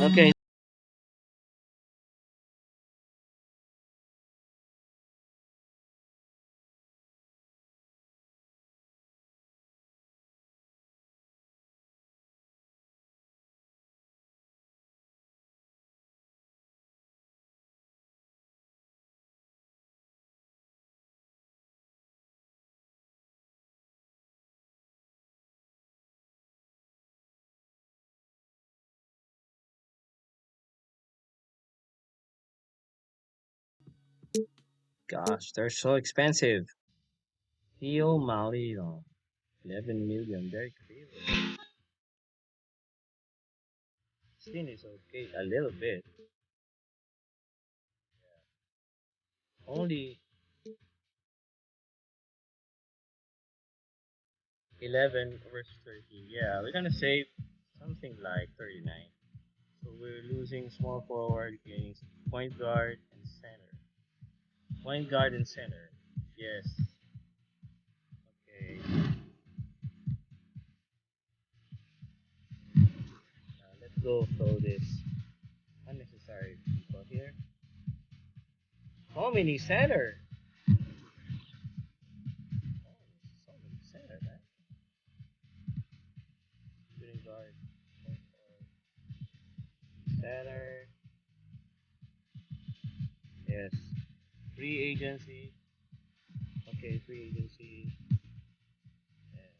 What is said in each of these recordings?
Okay. Gosh, they're so expensive. Theo Malino, 11 million. Very crazy. Skin is okay, a little bit. Only 11 versus 13. Yeah, we're gonna save something like 39. So we're losing small forward, gaining point guard and center. Point guard and center. Yes. Okay. Let's go throw this unnecessary people here. How many center? Oh, so many center, man. Shooting guard, point guard, center. Yes. Free agency. Okay, free agency. Yes.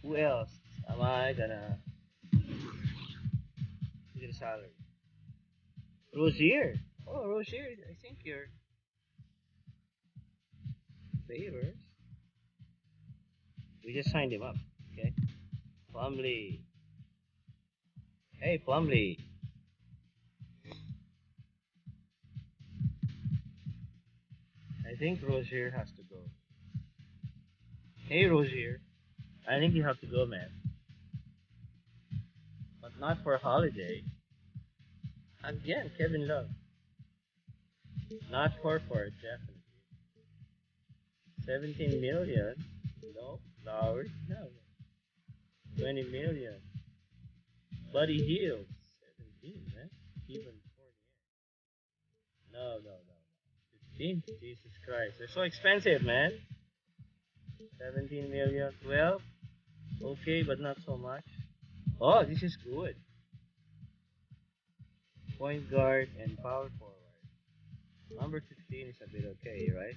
Who else am I gonna get a salary? Rozier. Oh, Rozier, I think you're favors. We just signed him up. Okay. Plumlee. Hey, Plumlee. I think Rozier has to go. Hey, Rozier. I think you have to go, man. But not for holiday. Again, Kevin Love. Not for definitely. 17 million. No. Flowers. No. 20 million. Buddy Hield. 17, man. Even 40. No. 15. Jesus Christ. They're so expensive, man. 17 million. 12. Okay, but not so much. Oh, this is good. Point guard and power forward. Number 15 is a bit okay, right?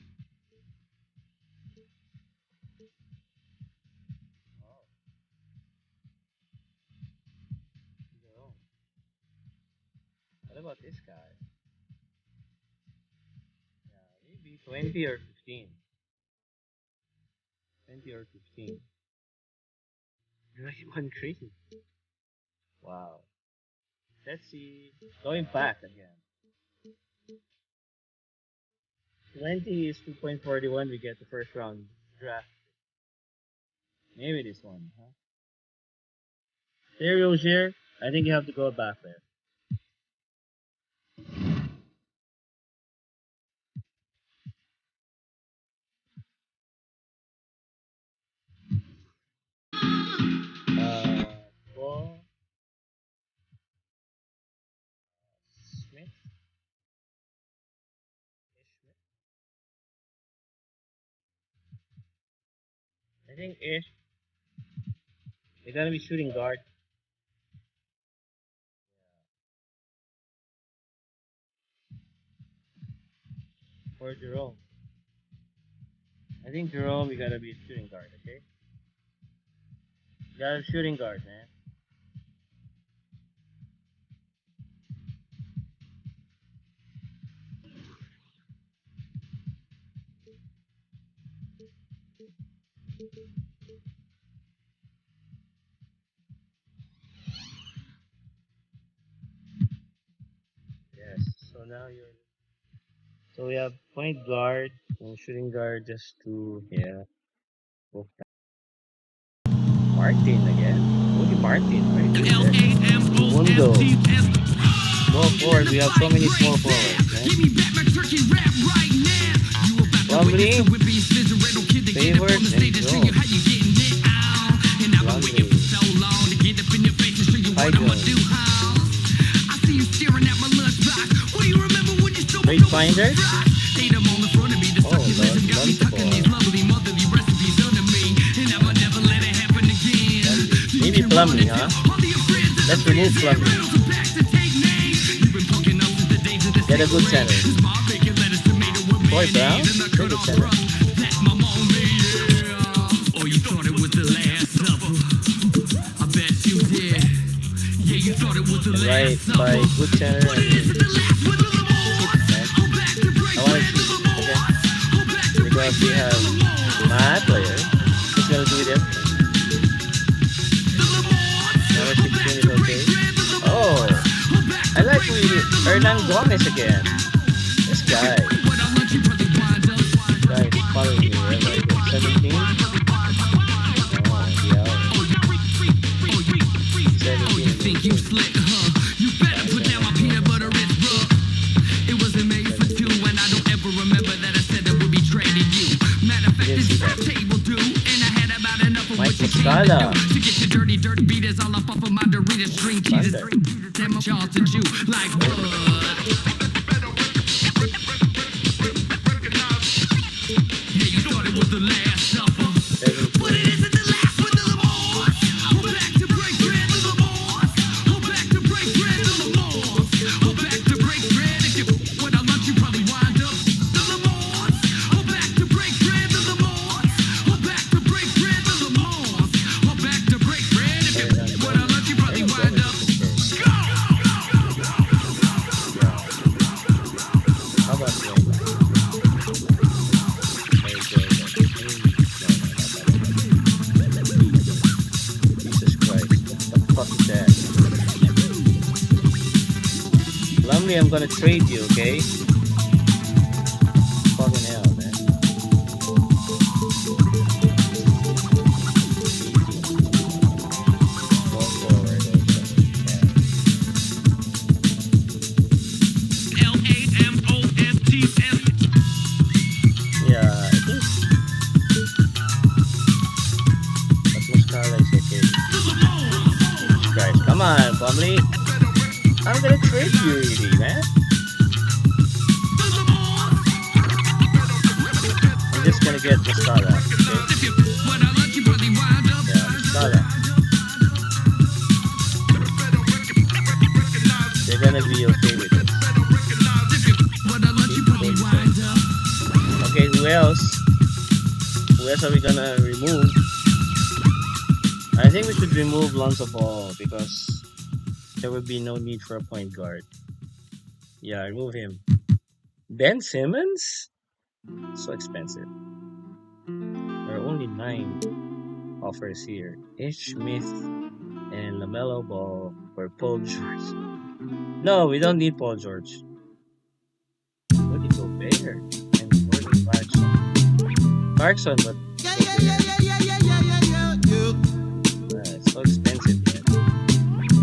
Oh, no. What about this guy? Yeah, maybe 20 or 15. 20 or 15. Draymond Green. Wow. Let's see. Going back again. 20 is 2.41. We get the first round draft. Maybe this one, huh? There goes here. I think you have to go back there. Uh, Paul Smith. I think Ish. They're gonna be shooting guard for Jerome. I think Jerome, you gotta be a shooting guard, okay? You gotta be shooting guard, man. Yes. So now you're. So we have point guard and shooting guard just to book Martin again. Only Martin, right? Mundo. Small forward. We have so many small forwards, man. Plumlee, Favors, and Jones. Plumlee. Hi, Jones. finder? Oh, maybe plumbing, huh? Let's remove plumbing. Get a good center. Boy Brown, get a good center. Right, by good center and I want to see, okay? Because we have MyPlayer. Who's gonna do it everything? Number 16 is okay. Oh, I like Hernan Gomez again. This guy. This guy is following me, right? Like 17. Oh, yeah. 17. Muscala. I'm gonna trade you, okay? Fucking hell, man. Go forward, L-A-M-O-N-T-S. Yeah, I think but Muscala is okay. Guys, come on, family. I'm gonna trade you already, man. I'm just gonna get Muscala, okay? Yeah, Muscala. They're gonna be okay with it. Okay, who else? Who else are we gonna remove? I think we should remove Lonzo Ball because there will be no need for a point guard. Yeah, remove him. Ben Simmons? So expensive. There are only 9 offers here. H. Smith and LaMelo Ball for Paul George. No, we don't need Paul George. What did go Bayer? And Gordon Clarkson. Clarkson, but it's so expensive, man.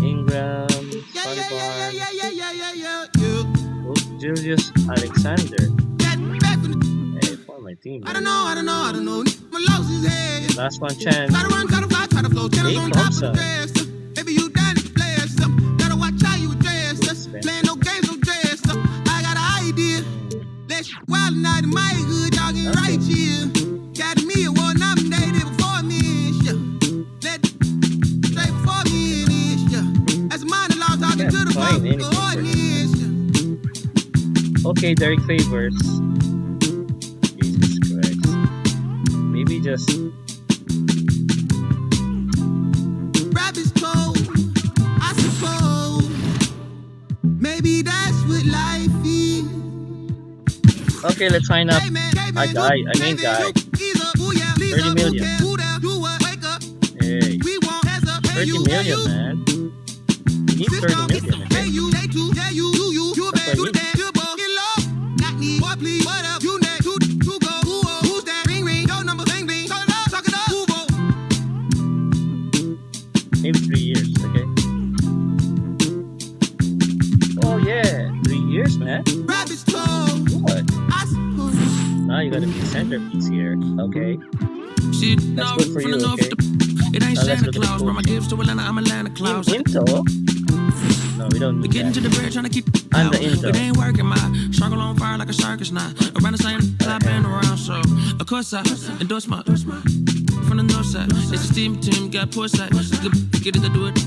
Ingram, Julius Alexander. Hey, for my team. Man. I don't know. My loss is head. Last one chance. Dave Thompson. Maybe you done play stuff. Gotta watch how you dress us. Playing no games, no dress up. I got an idea. Let's wild night in my hood, y'all get right here. Got me a one nominated before me. Let stay before me. As a minor law talking to the audience. Okay, Derek Favors. Jesus Christ. Maybe just rabbit's cold, I suppose. Maybe that's what life is. Okay, let's sign up. Guy. 30 million. Hey, 30 million, man. You need 30 million, okay? Maybe 3 years, okay? Oh yeah, 3 years, man. What? Now you gotta be centerpiece here, okay? That's good for you, okay? It ain't Now let's Santa look at Claus, the bro. My gifts to Atlanta, I'm Atlanta Claus. Quinto? No, No, we don't need Getting to that. the bridge, trying to keep And the out. intro. It ain't working, my circle on fire like a circus now. Around the same I've been around, so of course I endorse my from the north side. It's a steam team, got port side. Get it to do it.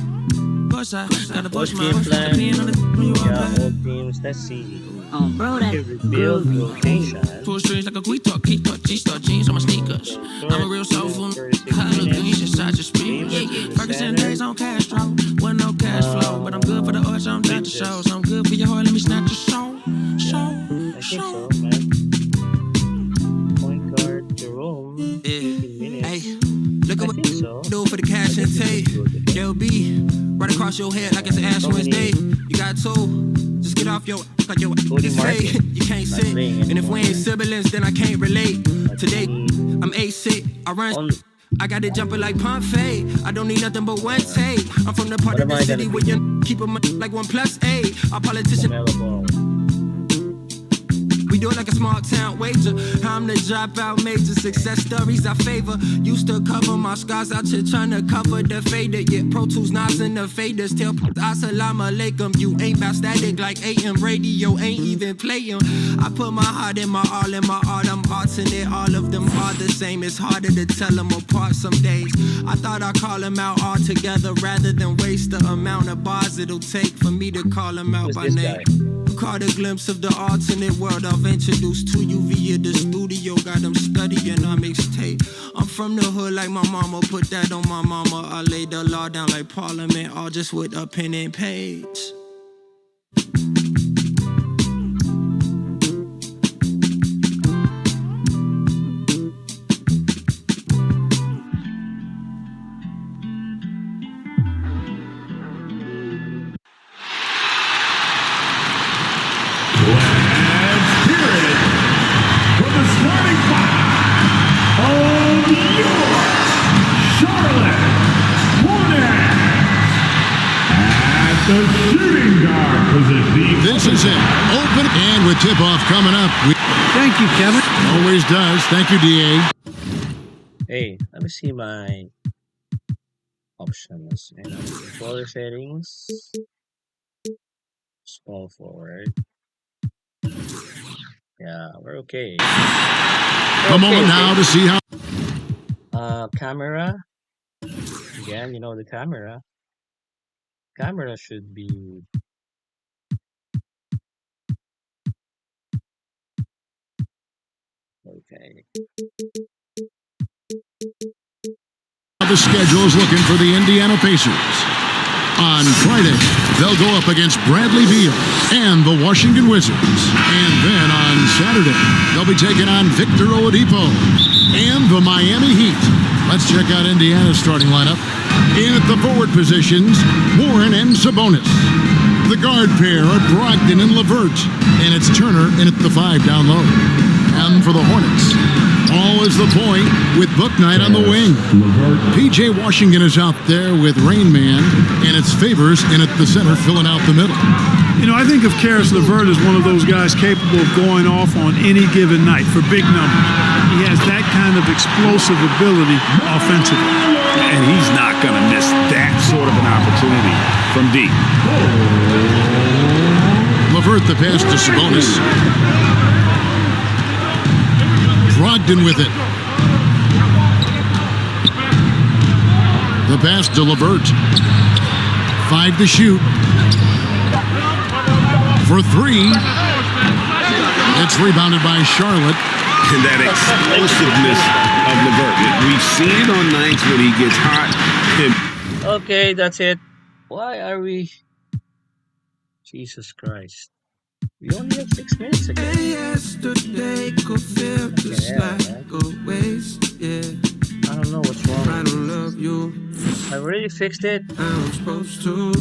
Port side, got a push my plan. opinion on the Yeah, all teams. Let's see. Bro, that Rebuild rotation. pull strings like a G-Talk, G-Star jeans on my sneakers. I'm a real soul food. Hollow greens inside your speakers. Ferguson days on Castro. Wasn't no cash flow, but I'm good for the arts, I'm down to shows. I'm good for your heart, let me snatch your soul. I think so, man. Point guard, Jerome. 15 minutes. Hey, look at what I think so. do for the cash and take. Yo, B, right across your head like it's an Ash Wednesday. You got two. Just get off your like your say. You can't sit. And if we ain't siblings, then I can't relate. Today, I'm A-sick. I run. I got it jumping like Pompeii. I don't need nothing but one take. I'm from the part of the city where you keep them like 1+8. Our politician. We do it like a small town wager. I'm the dropout major. Success stories I favor. Used to cover my scars out here trying to cover the fader. Yeah, Pro Tools, Nas and the faders. Tell Assalamu alaikum. You ain't bout static like AM radio. Ain't even playing. I put my heart in my all in my art. I'm arting it. All of them are the same. It's harder to tell them apart some days. I thought I'd call them out all together rather than waste the amount of bars it'll take for me to call them out by name. Caught a glimpse of the alternate world I've introduced to you via the studio. Got them studying on mixtape. I'm from the hood like my mama, put that on my mama. I laid the law down like Parliament, all just with a pen and page. Charlotte Hornets at the shooting guard position. This is it. Open and with tip-off coming up. Thank you, Kevin. Always does. Thank you, DA. Hey, let me see my options. Controller settings. Small forward. Yeah, we're okay. A moment now to see how. Camera. Again, you know the camera. Camera should be. Okay. The schedule is looking for the Indiana Pacers. On Friday, they'll go up against Bradley Beal and the Washington Wizards. And then on Saturday, they'll be taking on Victor Oladipo and the Miami Heat. Let's check out Indiana's starting lineup. In at the forward positions, Warren and Sabonis. The guard pair are Brogdon and LeVert. And it's Turner in at the 5 down low. And for the Hornets, all is the point with Book Knight on the wing. PJ Washington is out there with Rain Man, and it's Favors in at the center filling out the middle. You know, I think of Karis LeVert as one of those guys capable of going off on any given night for big numbers. He has that kind of explosive ability offensively. And he's not going to miss that sort of an opportunity from deep. LeVert the pass to Sabonis. Brogdon with it. The pass to LeVert. 5 to shoot. For 3. It's rebounded by Charlotte. And that explosiveness of LeVert. We've seen it on nights when he gets hot. Okay, that's it. Why are we... Jesus Christ. We only have 6 minutes again. Yesterday could feel just like a waste, yeah. I don't know what's wrong. I don't love you. I already fixed it. I'm supposed to.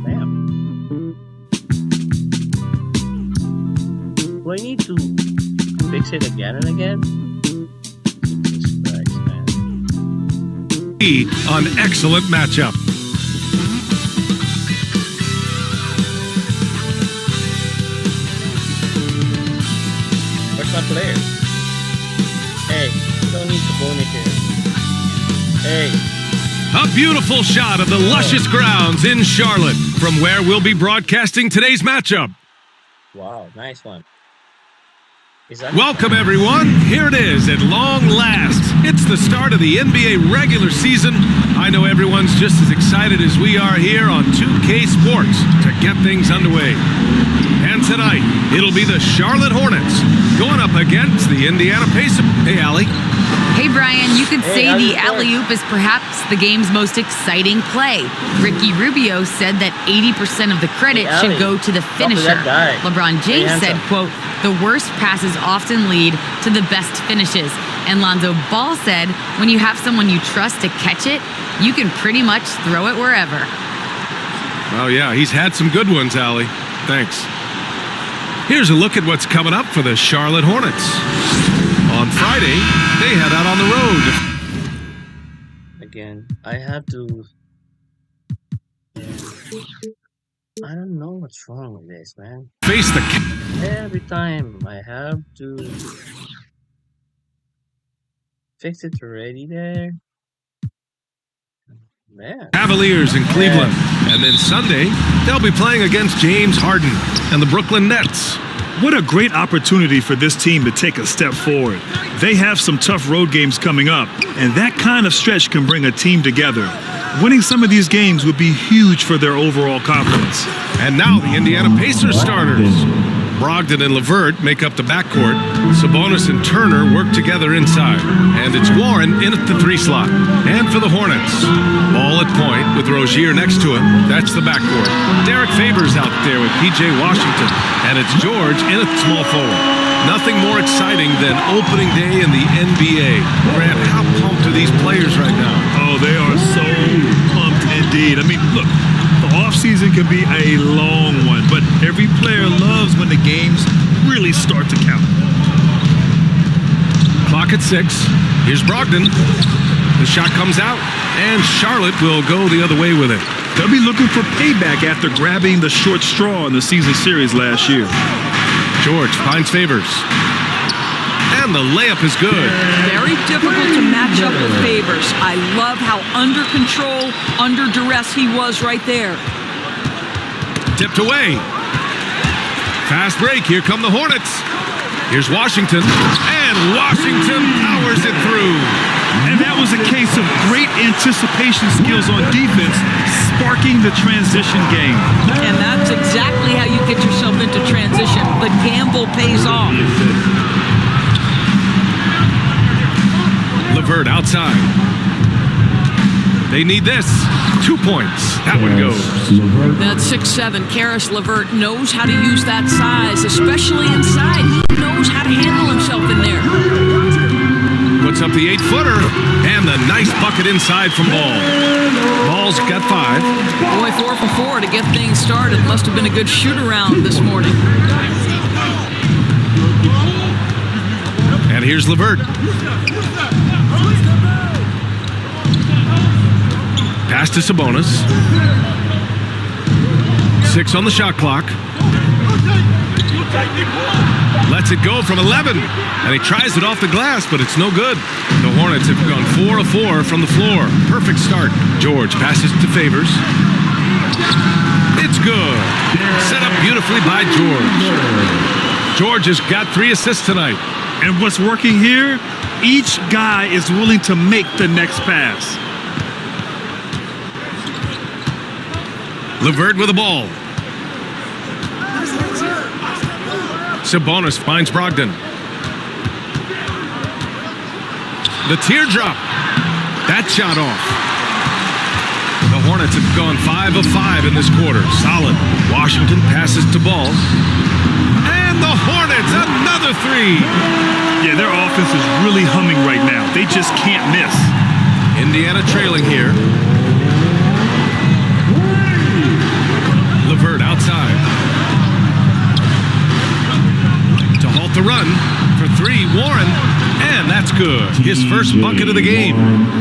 Damn. Do I need to fix it again and again? Jesus Christ, man. An excellent matchup. Where's my players? Hey, you don't need to bone it here. Hey. A beautiful shot of the luscious grounds in Charlotte, from where we'll be broadcasting today's matchup. Wow, nice one. Welcome, everyone. Here it is at long last. It's the start of the NBA regular season. I know everyone's just as excited as we are here on 2K Sports to get things underway. And tonight, it'll be the Charlotte Hornets going up against the Indiana Pacers. Hey, Allie. Hey, Brian, you could say the alley-oop is perhaps the game's most exciting play. Ricky Rubio said that 80% of the credit should go to the finisher. LeBron James said, quote, the worst passes often lead to the best finishes. And Lonzo Ball said, when you have someone you trust to catch it, you can pretty much throw it wherever. Oh, yeah, he's had some good ones, Allie. Thanks. Here's a look at what's coming up for the Charlotte Hornets. On Friday, they head out on the road. Again, I have to... I don't know what's wrong with this, man. Face the... Every time I have to... fix it already there. Man. Cavaliers in Cleveland. And then Sunday, they'll be playing against James Harden and the Brooklyn Nets. What a great opportunity for this team to take a step forward. They have some tough road games coming up, and that kind of stretch can bring a team together. Winning some of these games would be huge for their overall confidence. And now the Indiana Pacers starters. Brogdon and LeVert make up the backcourt. Sabonis and Turner work together inside. And it's Warren in at the 3 slot. And for the Hornets, Ball at point with Rozier next to him. That's the backcourt. Derek Favors out there with P.J. Washington. And it's George in at small forward. Nothing more exciting than opening day in the NBA. Grant, how pumped are these players right now? Oh, they are so pumped indeed. I mean, look. The offseason can be a long one, but every player loves when the games really start to count. Clock at 6. Here's Brogdon. The shot comes out, and Charlotte will go the other way with it. They'll be looking for payback after grabbing the short straw in the season series last year. George finds Favors. And the layup is good. Very difficult to match up with Favors. I love how under control, under duress he was right there. Tipped away. Fast break. Here come the Hornets. Here's Washington. And Washington powers it through. And that was a case of great anticipation skills on defense, sparking the transition game. And that's exactly how you get yourself into transition. The gamble pays off. LeVert outside. They need this. 2 points. That one goes. That 6'7" Karis LeVert knows how to use that size, especially inside. He knows how to handle himself in there. Puts up the 8-footer. And the nice bucket inside from Ball. Ball's got 5. Boy, 4 for 4 to get things started. Must have been a good shoot-around this morning. And here's LeVert. Pass to Sabonis. 6 on the shot clock. Lets it go from 11. And he tries it off the glass, but it's no good. The Hornets have gone 4 of 4 from the floor. Perfect start. George passes to Favors. It's good. Set up beautifully by George. George has got 3 assists tonight. And what's working here, each guy is willing to make the next pass. LeVert with the ball. Sabonis finds Brogdon. The teardrop. That shot off. The Hornets have gone 5 of 5 in this quarter. Solid. Washington passes to Ball. And the Hornets, another 3. Yeah, their offense is really humming right now. They just can't miss. Indiana trailing here. LeVert outside. To halt the run for 3, Warren. And that's good. His first bucket of the game.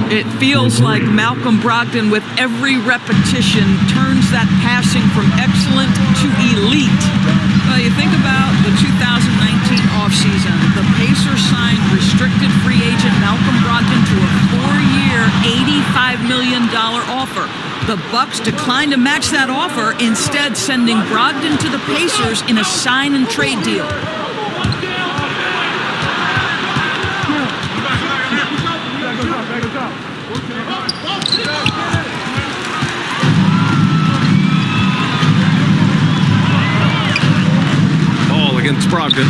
It feels like Malcolm Brogdon, with every repetition, turns that passing from excellent to elite. Well, you think about the 2019 offseason. The Pacers signed restricted free agent Malcolm Brogdon to a 4-year, $85 million offer. The Bucks declined to match that offer, instead sending Brogdon to the Pacers in a sign and trade deal. Ball against Brogdon.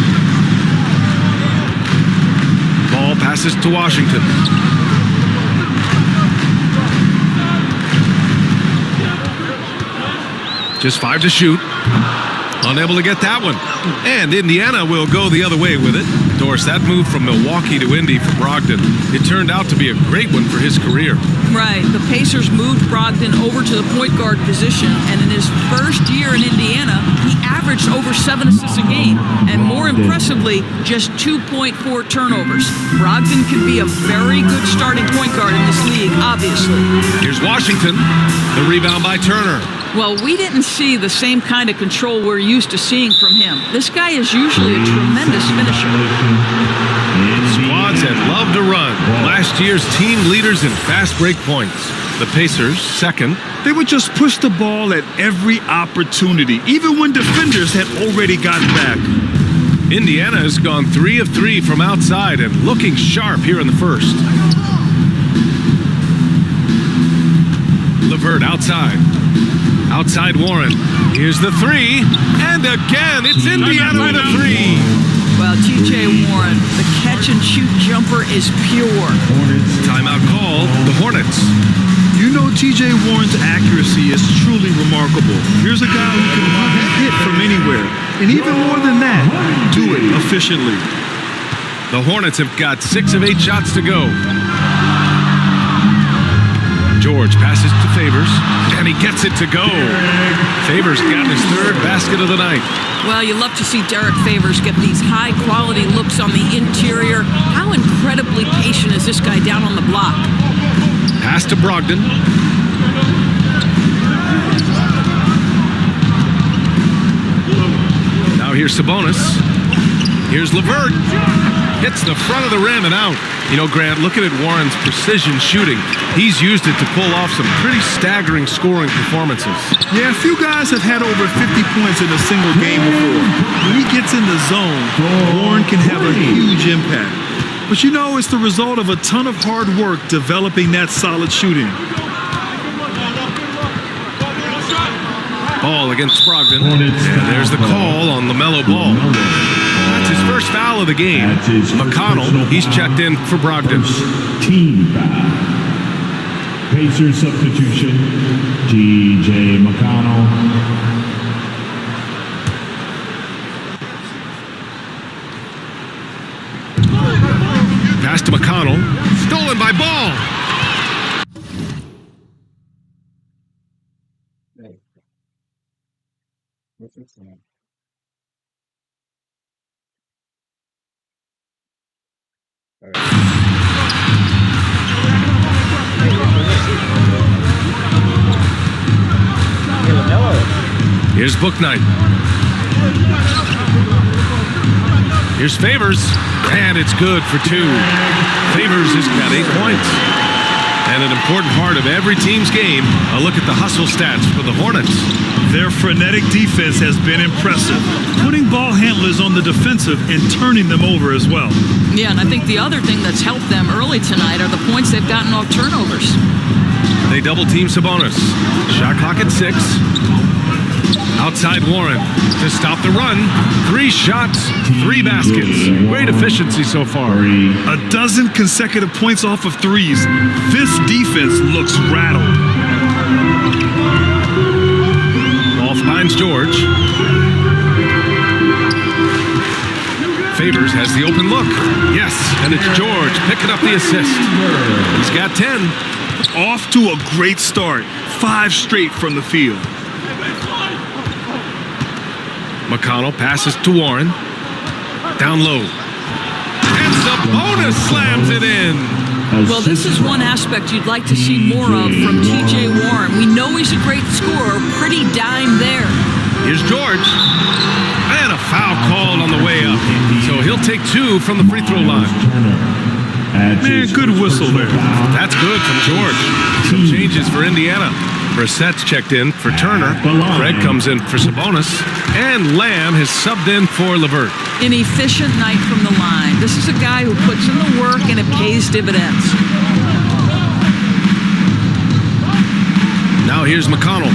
Ball passes to Washington. Just 5 to shoot. Unable to get that one. And Indiana will go the other way with it. Doris, that move from Milwaukee to Indy for Brogdon, it turned out to be a great one for his career. Right. The Pacers moved Brogdon over to the point guard position, and in his first year in Indiana, he averaged over 7 assists a game, and more impressively, just 2.4 turnovers. Brogdon could be a very good starting point guard in this league, obviously. Here's Washington. The rebound by Turner. Well, we didn't see the same kind of control we're used to seeing from him. This guy is usually a tremendous finisher. Squads that love to run. Last year's team leaders in fast break points. The Pacers, second. They would just push the ball at every opportunity, even when defenders had already gotten back. Indiana has gone 3 of 3 from outside and looking sharp here in the first. LeVert outside. Outside Warren. Here's the 3. And again, it's Indiana with a 3. Well, TJ Warren, the catch-and-shoot jumper is pure. Timeout call, the Hornets. You know TJ Warren's accuracy is truly remarkable. Here's a guy who can really hit from anywhere. And even more than that, do it efficiently. The Hornets have got 6 of 8 shots to go. George passes to Favors, and he gets it to go. Favors got his 3rd basket of the night. Well, you love to see Derek Favors get these high-quality looks on the interior. How incredibly patient is this guy down on the block? Pass to Brogdon. Now here's Sabonis. Here's LeVert. Hits the front of the rim and out. You know, Grant, looking at Warren's precision shooting, he's used it to pull off some pretty staggering scoring performances. Yeah, a few guys have had over 50 points in a single game before. When he gets in the zone, Warren can have a huge impact. But you know, it's the result of a ton of hard work developing that solid shooting. Ball against Brogdon. And there's the call on LaMelo Ball. That's his first foul of the game. McConnell, he's checked in for Brogdon. Team foul. Pacers substitution, TJ McConnell. Pass to McConnell. Stolen by Ball. Here's Bouknight. Here's Favors, and it's good for 2. Favors has got 8 points. And an important part of every team's game, a look at the hustle stats for the Hornets. Their frenetic defense has been impressive, putting ball handlers on the defensive and turning them over as well. Yeah, and I think the other thing that's helped them early tonight are the points they've gotten off turnovers. They double-team Sabonis. Shot clock at 6. Outside Warren to stop the run. 3 shots, 3 baskets. Great efficiency so far. A dozen consecutive points off of 3s. This defense looks rattled. Ball finds George. Favors has the open look. Yes, and it's George picking up the assist. He's got 10. Off to a great start. 5 straight from the field. McConnell passes to Warren. Down low. And Sabonis slams it in. Well, this is one aspect you'd like to see more of from TJ Warren. We know he's a great scorer. Pretty dime there. Here's George. And a foul called on the way up. So he'll take 2 from the free throw line. Man, good whistle there. That's good from George. Some changes for Indiana. Brissett's checked in for Turner. Craig comes in for Sabonis. And Lamb has subbed in for LeVert. An efficient night from the line. This is a guy who puts in the work and it pays dividends. Now here's McConnell.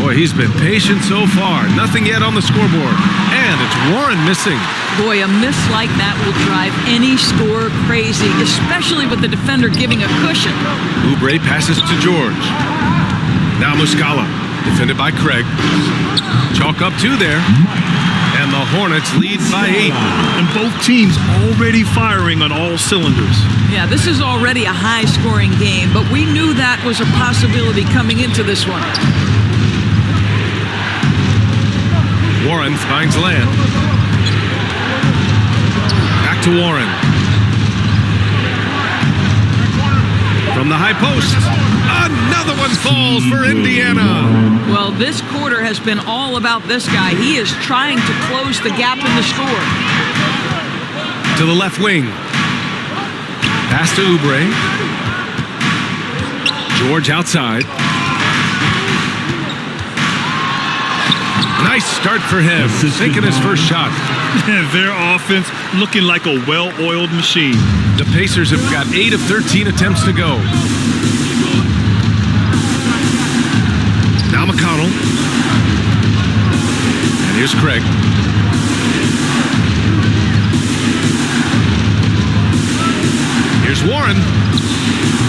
Boy, he's been patient so far. Nothing yet on the scoreboard. And it's Warren missing. Boy, a miss like that will drive any scorer crazy, especially with the defender giving a cushion. Oubre passes to George. Now Muscala, defended by Craig. Chalk up 2 there. And the Hornets lead by 8. And both teams already firing on all cylinders. Yeah, this is already a high-scoring game, but we knew that was a possibility coming into this one. Warren finds Lamb. Back to Warren. From the high post. Another one falls for Indiana. Well, this quarter has been all about this guy. He is trying to close the gap in the score. To the left wing. Pass to Oubre. George outside. Nice start for him. Taking his first shot. Their offense looking like a well-oiled machine. The Pacers have got 8 of 13 attempts to go. Now McConnell. And here's Craig. Here's Warren.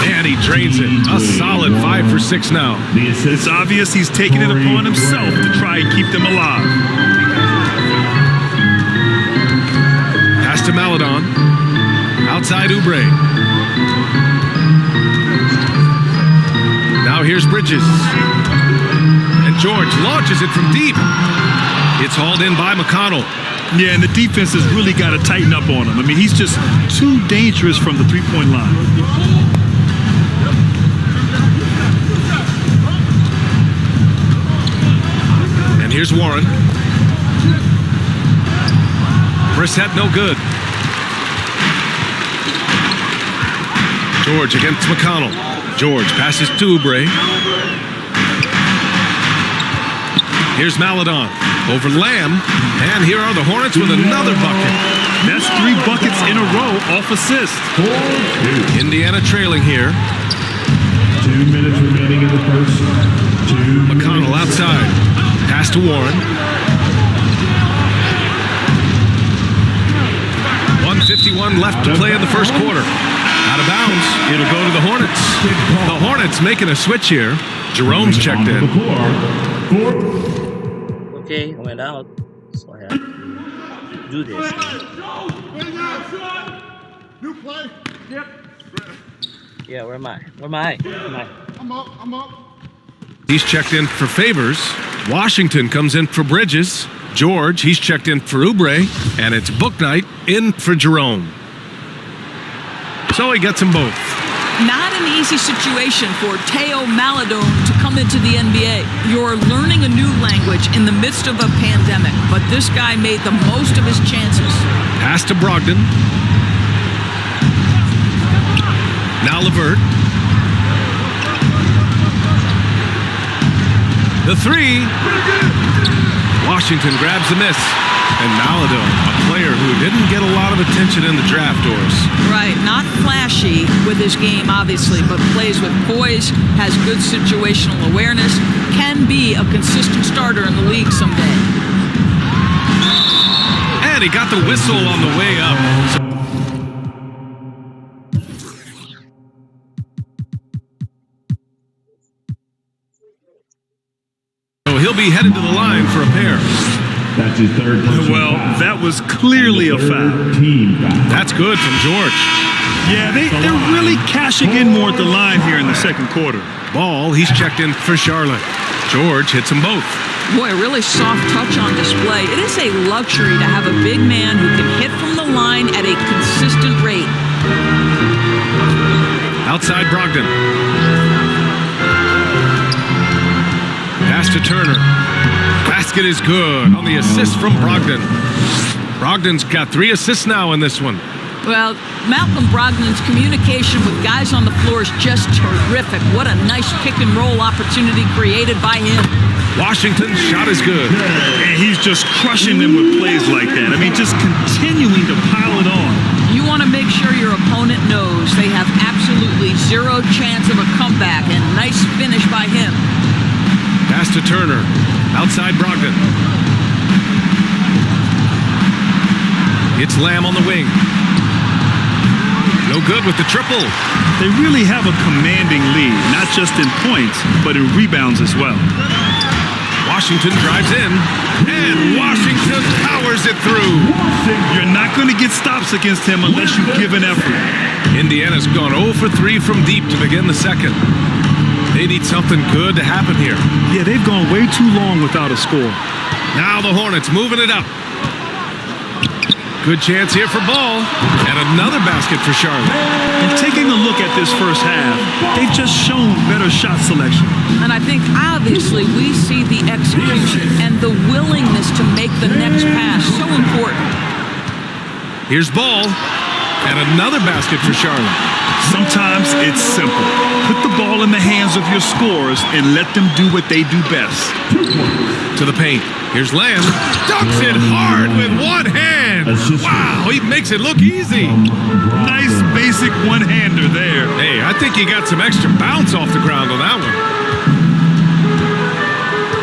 And he drains it. A solid 5 for 6 now. It's obvious he's taking it upon himself to try and keep them alive. Pass to Maledon. Outside Oubre. Now here's Bridges. And George launches it from deep. It's hauled in by McConnell. Yeah, and the defense has really got to tighten up on him. I mean, he's just too dangerous from the three-point line. And here's Warren. Brissett no good. George against McConnell. George passes to Oubre. Here's Maledon. Over Lamb. And here are the Hornets with another bucket. That's 3 buckets in a row off assist. Indiana trailing here. 2 minutes remaining in the first. McConnell outside. Pass to Warren. 1:51 left to play in the first quarter. Out of bounds. It'll go to the Hornets. The Hornets making a switch here. Jerome's checked in. Okay, I went out, so I have to do this. New play. Yep. Yeah, where am I? Where am I? I'm up. He's checked in for Favors. Washington comes in for Bridges. George, he's checked in for Oubre. And it's Book Night in for Jerome. So he gets them both. Not an easy situation for Theo Maledon to come into the NBA. You're learning a new language in the midst of a pandemic, but this guy made the most of his chances. Pass to Brogdon. Now LeVert. The 3. Washington grabs the miss. And Maledon, a player who didn't get a lot of attention in the draft, Doris. Right, not flashy with his game, obviously, but plays with poise, has good situational awareness, can be a consistent starter in the league someday. And he got the whistle on the way up. So he'll be headed to the line for a pair. That's his third personal Well, foul. that was clearly a foul. Team foul. That's good from George. Yeah, they're really cashing in more at the line here in the second quarter. Ball, he's checked in for Charlotte. George hits them both. Boy, really soft touch on display. It is a luxury to have a big man who can hit from the line at a consistent rate. Outside Brogdon. Pass to Turner. Basket is good on the assist from Brogdon. Brogdon's got 3 assists now in this one. Well, Malcolm Brogdon's communication with guys on the floor is just terrific. What a nice pick-and-roll opportunity created by him. Washington's shot is good. And he's just crushing them with plays like that. I mean, just continuing to pile it on. You want to make sure your opponent knows they have absolutely zero chance of a comeback, and nice finish by him. Pass to Turner. Outside Brogdon. It's Lamb on the wing. No good with the triple. They really have a commanding lead, not just in points, but in rebounds as well. Washington drives in, and Washington powers it through. You're not going to get stops against him unless you give an effort. Indiana's gone 0 for 3 from deep to begin the second. They need something good to happen here. Yeah, they've gone way too long without a score. Now the Hornets moving it up. Good chance here for Ball, and another basket for Charlotte. And taking a look at this first half, they've just shown better shot selection. And I think, obviously, we see the execution and the willingness to make the next pass so important. Here's Ball, and another basket for Charlotte. Sometimes it's simple. Put the ball in the hands of your scorers and let them do what they do best. To the paint. Here's Lamb. Dunks it hard with one hand. Wow, he makes it look easy. Nice basic one-hander there. Hey, I think he got some extra bounce off the ground on that one.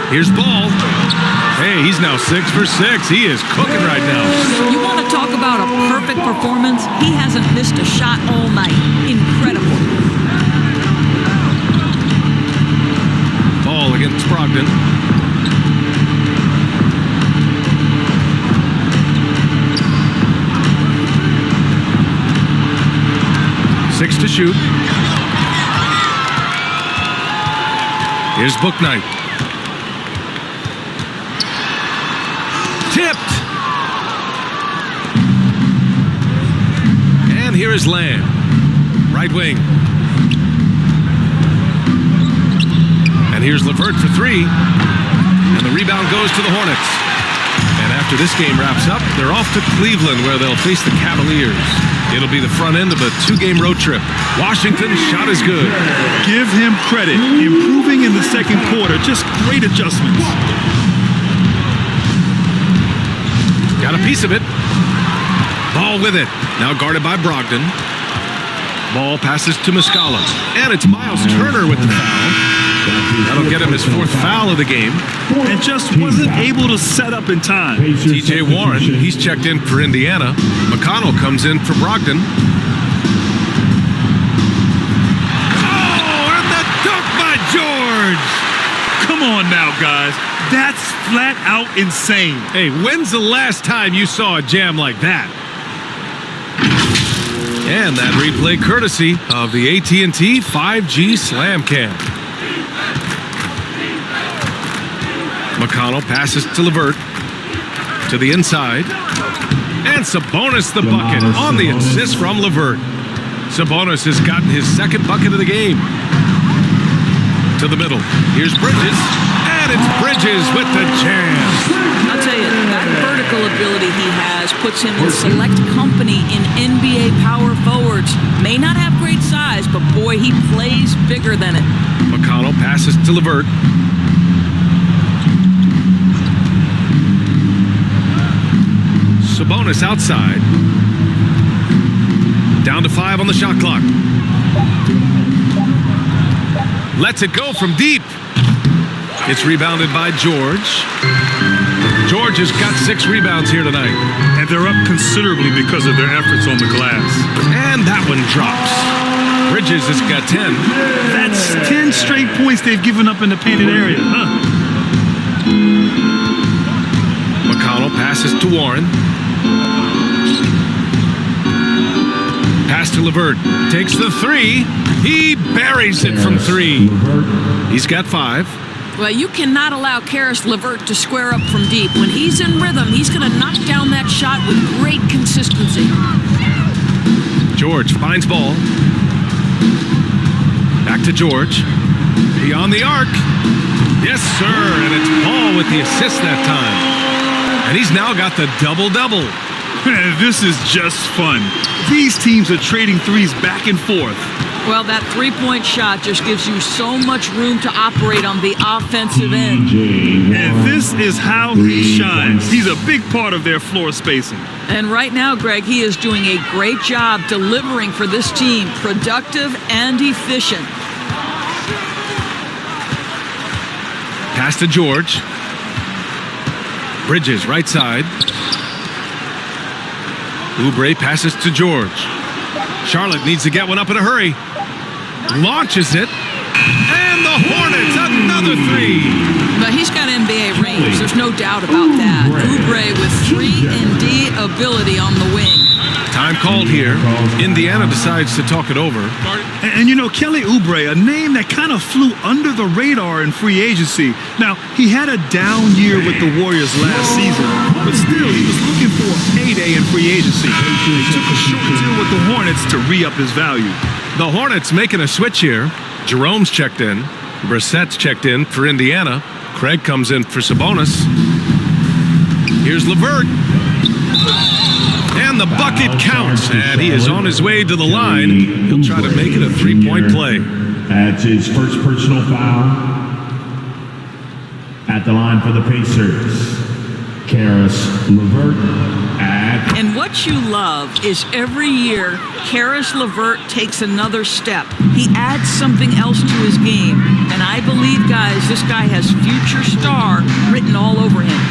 Here's Ball. Hey, he's now 6 for 6. He is cooking right now. You want to talk about a perfect performance? He hasn't missed a shot all night. Incredible. Ball against Brogdon. Six to shoot. Here's Bouknight. Tipped. And here is Lamb. Right wing. And here's LeVert for 3. And the rebound goes to the Hornets. And after this game wraps up, they're off to Cleveland, where they'll face the Cavaliers. It'll be the front end of a 2-game road trip. Washington's shot is good. Give him credit. Improving in the second quarter. Just great adjustments. Got a piece of it. Ball with it. Now guarded by Brogdon. Ball passes to Muscala. And it's Miles Turner with the foul. That'll get him his 4th foul of the game. And just wasn't able to set up in time. TJ Warren, he's checked in for Indiana. McConnell comes in for Brogdon. Oh, and the dunk by George! Come on now, guys. That's flat out insane. Hey, when's the last time you saw a jam like that? And that replay courtesy of the AT&T 5G Slam Cam. McConnell passes to LeVert. To the inside. And Sabonis the bucket on the assist from LeVert. Sabonis has gotten his 2nd bucket of the game. To the middle. Here's Bridges. And it's Bridges with the jam. I'll tell you, that vertical ability he has puts him in select company in NBA power forwards. May not have great size, but boy, he plays bigger than it. McConnell passes to LeVert. Sabonis outside. Down to 5 on the shot clock. Lets it go from deep. It's rebounded by George. George has got 6 rebounds here tonight. And they're up considerably because of their efforts on the glass. And that one drops. Bridges has got 10. That's 10 straight points they've given up in the painted area. McConnell passes to Warren. Pass to LeVert. Takes the 3. He buries it from 3. He's got 5. Well, you cannot allow Karis LeVert to square up from deep. When he's in rhythm, he's going to knock down that shot with great consistency. George finds Ball. Back to George. Beyond the arc. Yes, sir. And it's Ball with the assist that time. And he's now got the double-double. This is just fun. These teams are trading threes back and forth. Well, that three-point shot just gives you so much room to operate on the offensive end. And this is how he shines. He's a big part of their floor spacing. And right now, Greg, he is doing a great job delivering for this team, productive and efficient. Pass to George. Bridges, right side. Oubre passes to George. Charlotte needs to get one up in a hurry. Launches it. And the Hornets, another three. But he's got NBA range. There's no doubt about that. Oubre with 3-and-D ability on the wing. Time called here. Indiana decides to talk it over. And you know, Kelly Oubre, a name that kind of flew under the radar in free agency. Now, he had a down year with the Warriors last season, but still, he was looking for a payday in free agency. He took a short deal with the Hornets to re-up his value. The Hornets making a switch here. Jerome's checked in. Brissett's checked in for Indiana. Craig comes in for Sabonis. Here's LeVert. And the bucket counts. And he is on his way to the line. He'll try to make it a three-point play. That's his first personal foul. At the line for the Pacers, Karis LeVert. And what you love is every year, Karis LeVert takes another step. He adds something else to his game. And I believe, guys, this guy has future star written all over him.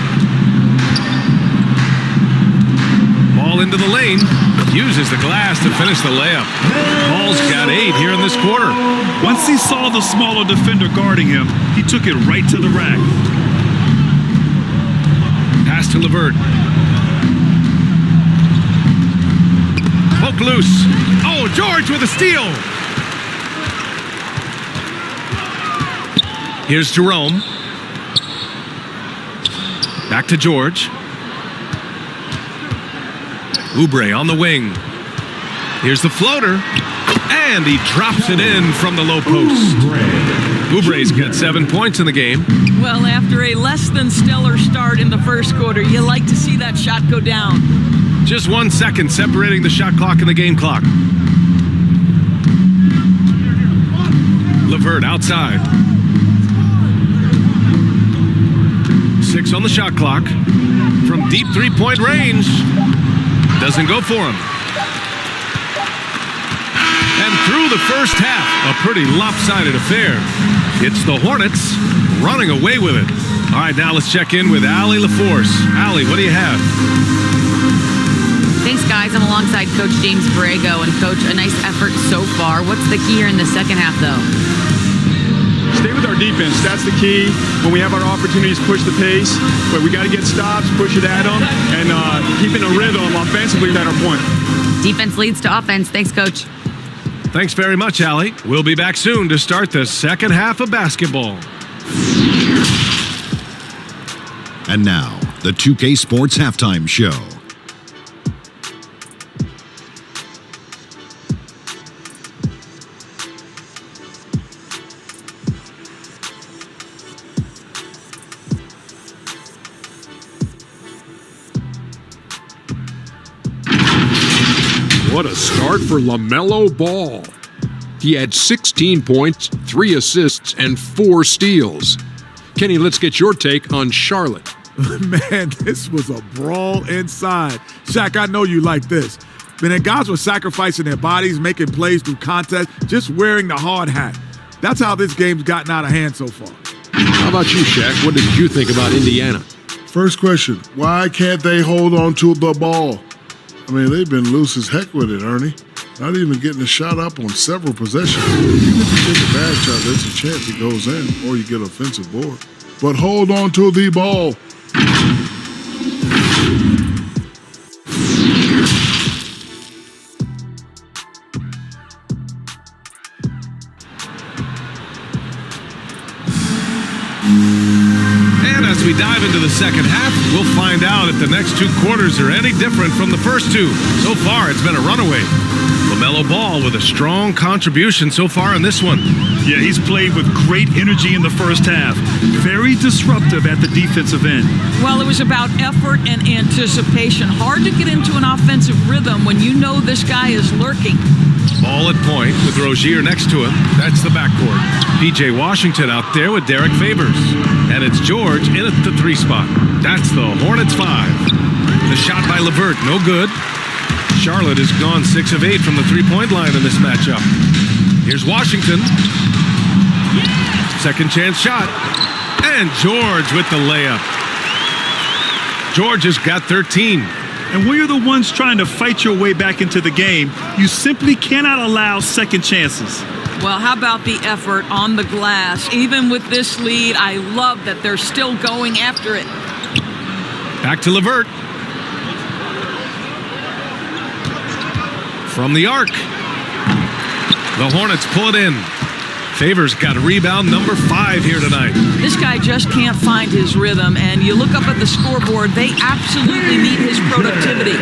Ball into the lane. Uses the glass to finish the layup. Paul's got 8 here in this quarter. Once he saw the smaller defender guarding him, he took it right to the rack. Pass to LeVert. Poke loose. Oh, George with a steal. Here's Jerome. Back to George. Oubre on the wing. Here's the floater. And he drops it in from the low post. Oubre's got 7 points in the game. Well, after a less than stellar start in the first quarter, you like to see that shot go down. Just 1 second separating the shot clock and the game clock. LeVert outside. 6 on the shot clock. From deep three-point range. Doesn't go for him. And through the first half, a pretty lopsided affair. It's the Hornets running away with it. All right, now let's check in with Allie LaForce. Allie, what do you have? Thanks, guys. I'm alongside Coach James Borrego. And, Coach, a nice effort so far. What's the key here in the second half, though? Stay with our defense. That's the key. When we have our opportunities, push the pace. But we got to get stops, push it at them, and keeping a rhythm offensively at our point. Defense leads to offense. Thanks, Coach. Thanks very much, Allie. We'll be back soon to start the second half of basketball. And now, the 2K Sports Halftime Show. What a start for LaMelo Ball. He had 16 points, 3 assists, and 4 steals. Kenny, let's get your take on Charlotte. Man, this was a brawl inside. Shaq, I know you like this. Man, guys were sacrificing their bodies, making plays through contest, just wearing the hard hat. That's how this game's gotten out of hand so far. How about you, Shaq? What did you think about Indiana? First question, why can't they hold on to the ball? I mean, they've been loose as heck with it, Ernie. Not even getting a shot up on several possessions. Even if you take a bad shot, there's a chance it goes in or you get offensive board. But hold on to the ball. And as we dive into the second half, we'll find out if the next 2 quarters are any different from the first 2. So far, it's been a runaway. LaMelo Ball with a strong contribution so far in this one. Yeah, he's played with great energy in the first half. Very disruptive at the defensive end. Well, it was about effort and anticipation. Hard to get into an offensive rhythm when you know this guy is lurking. Ball at point with Rozier next to him. That's the backcourt. P.J. Washington out there with Derek Favors. And it's George in at the 3 spot. That's the Hornets 5. The shot by LeVert, no good. Charlotte has gone 6 of 8 from the 3-point line in this matchup. Here's Washington. Second chance shot. And George with the layup. George has got 13. And when you're the ones trying to fight your way back into the game, you simply cannot allow second chances. Well, how about the effort on the glass? Even with this lead, I love that they're still going after it. Back to LeVert. From the arc. The Hornets pull it in. Favors got rebound number 5 here tonight. This guy just can't find his rhythm, and you look up at the scoreboard, they absolutely need his productivity.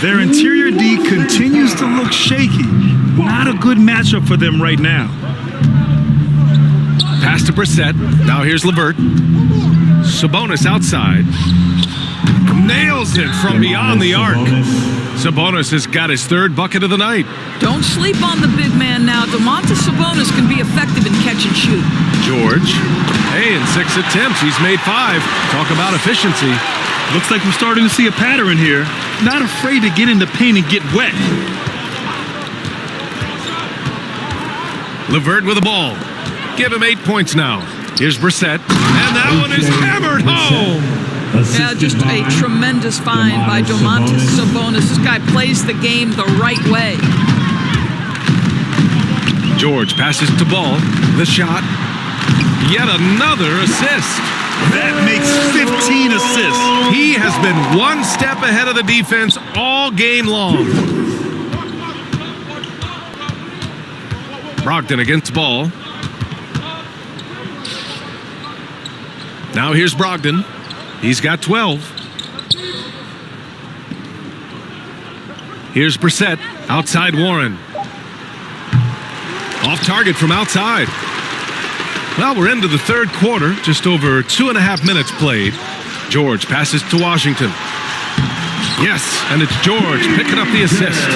Their interior D continues to look shaky. Not a good matchup for them right now. Pass to Brissett. Now here's LeVert. Sabonis outside. Nails it from beyond the arc. Sabonis has got his 3rd bucket of the night. Don't sleep on the big man now. Domantas Sabonis can be effective in catch and shoot. George. Hey, in 6 attempts, he's made 5. Talk about efficiency. Looks like we're starting to see a pattern here. Not afraid to get in the paint and get wet. LeVert with the ball. Give him 8 points now. Here's Brissett. And that one is hammered home. Yeah, just a tremendous find by Domantas Sabonis. This guy plays the game the right way. George passes to Ball. The shot. Yet another assist. That makes 15 assists. He has been 1 step ahead of the defense all game long. Brogdon against Ball. Now here's Brogdon. He's got 12. Here's Brissett. Outside Warren. Off target from outside. Well, we're into the 3rd quarter. Just over 2.5 minutes played. George passes to Washington. Yes, and it's George picking up the assist.